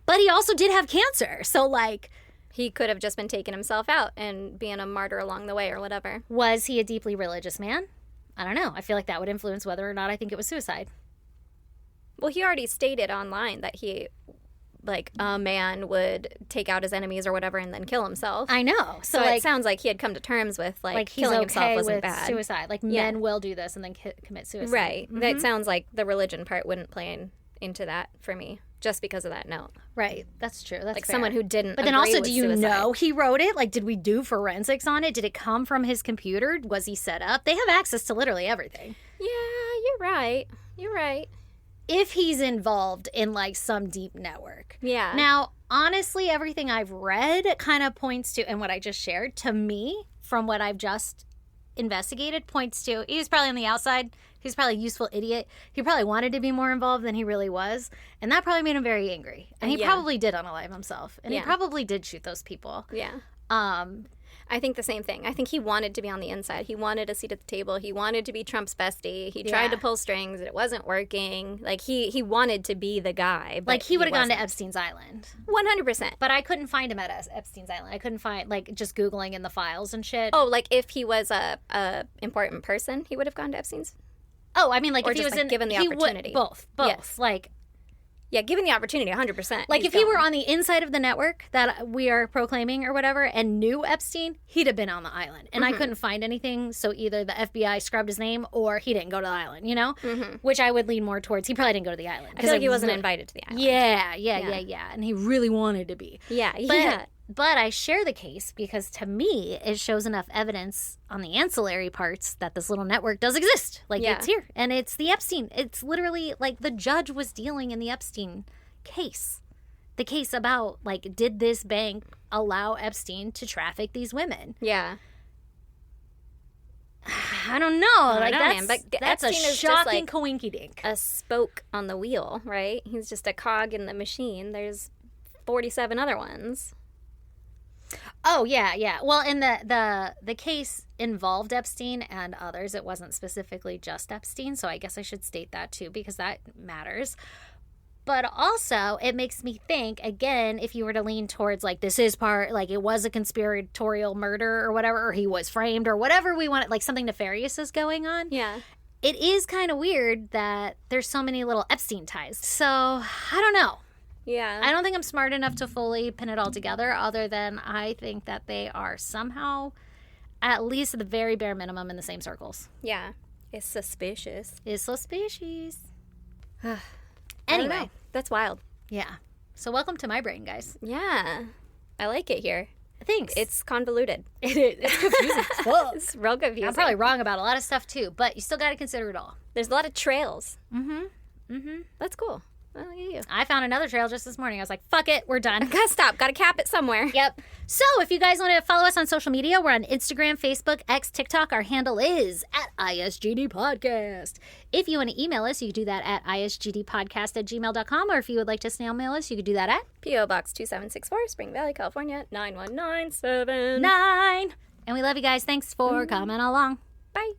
But he also did have cancer, so, like, he could have just been taking himself out and being a martyr along the way or whatever. Was he a deeply religious man? I don't know. I feel like that would influence whether or not I think it was suicide. Well, he already stated online that he, like, a man would take out his enemies or whatever and then kill himself. I know. So like, it sounds like he had come to terms with, like killing himself wasn't bad. Suicide. Like, men will do this and then commit suicide. Right. That sounds like the religion part wouldn't play into that for me, just because of that note. Right. That's true. That's like fair. Someone who didn't. But then also, do you know he wrote it? Like, did we do forensics on it? Did it come from his computer? Was he set up? They have access to literally everything. Yeah, you're right. You're right. If he's involved in, like, some deep network. Yeah. Now, honestly, everything I've read kind of points to, and what I just shared, to me, from what I've just investigated, points to, he was probably on the outside. He was probably a useful idiot. He probably wanted to be more involved than he really was. And that probably made him very angry. And he probably did unalive himself. And he probably did shoot those people. Yeah. I think the same thing. I think he wanted to be on the inside. He wanted a seat at the table. He wanted to be Trump's bestie. He tried to pull strings. It wasn't working. Like, he wanted to be the guy. But like, he would have gone to Epstein's Island. 100%. But I couldn't find him at Epstein's Island. I couldn't find, like, just Googling in the files and shit. Oh, like, if he was a important person, he would have gone to Epstein's? Oh, I mean, like, or if he just, was given the opportunity. Both. Yes. Like, yeah, given the opportunity, 100%. Like, if he were on the inside of the network that we are proclaiming or whatever and knew Epstein, he'd have been on the island. And I couldn't find anything, so either the FBI scrubbed his name or he didn't go to the island, you know? Which I would lean more towards. He probably didn't go to the island. I feel like he wasn't invited to the island. Yeah. And he really wanted to be. But I share the case because, to me, it shows enough evidence on the ancillary parts that this little network does exist. Like, it's here. And it's the Epstein. It's literally, like, the judge was dealing in the Epstein case. the case about, like, did this bank allow Epstein to traffic these women? Yeah. I don't know. I Like, don't know, that's, man, but that's a Epstein is just, shocking like, coinky-dink. A spoke on the wheel, right? He's just a cog in the machine. There's 47 other ones. Oh, yeah. Well, and the case involved Epstein and others. It wasn't specifically just Epstein, so I guess I should state that too, because that matters. But also, it makes me think, again, if you were to lean towards, like, this is part, like, it was a conspiratorial murder or whatever, or he was framed or whatever we want, like, something nefarious is going on. Yeah. It is kind of weird that there's so many little Epstein ties. So, I don't know. Yeah. I don't think I'm smart enough to fully pin it all together, other than I think that they are somehow, at least at the very bare minimum, in the same circles. Yeah. It's suspicious. Is suspicious. I don't Anyway. know. That's wild. Yeah. So welcome to my brain, guys. Yeah. I like it here. Thanks. It's convoluted. It is. It's confusing. It's real confusing. I'm probably wrong about a lot of stuff too, but you still got to consider it all. There's a lot of trails. Mm-hmm. That's cool. Well, look at you. I found another trail just this morning. I was like, fuck it, we're done. Gotta stop. Gotta cap it somewhere. Yep. So if you guys want to follow us on social media, we're on Instagram, Facebook, X, TikTok. Our handle is @ISGD Podcast. If you want to email us, you can do that at isgdpodcast@gmail.com. Or if you would like to snail mail us, you could do that at P.O. Box 2764, Spring Valley, California, 91979. 9. And we love you guys. Thanks for coming along. Bye.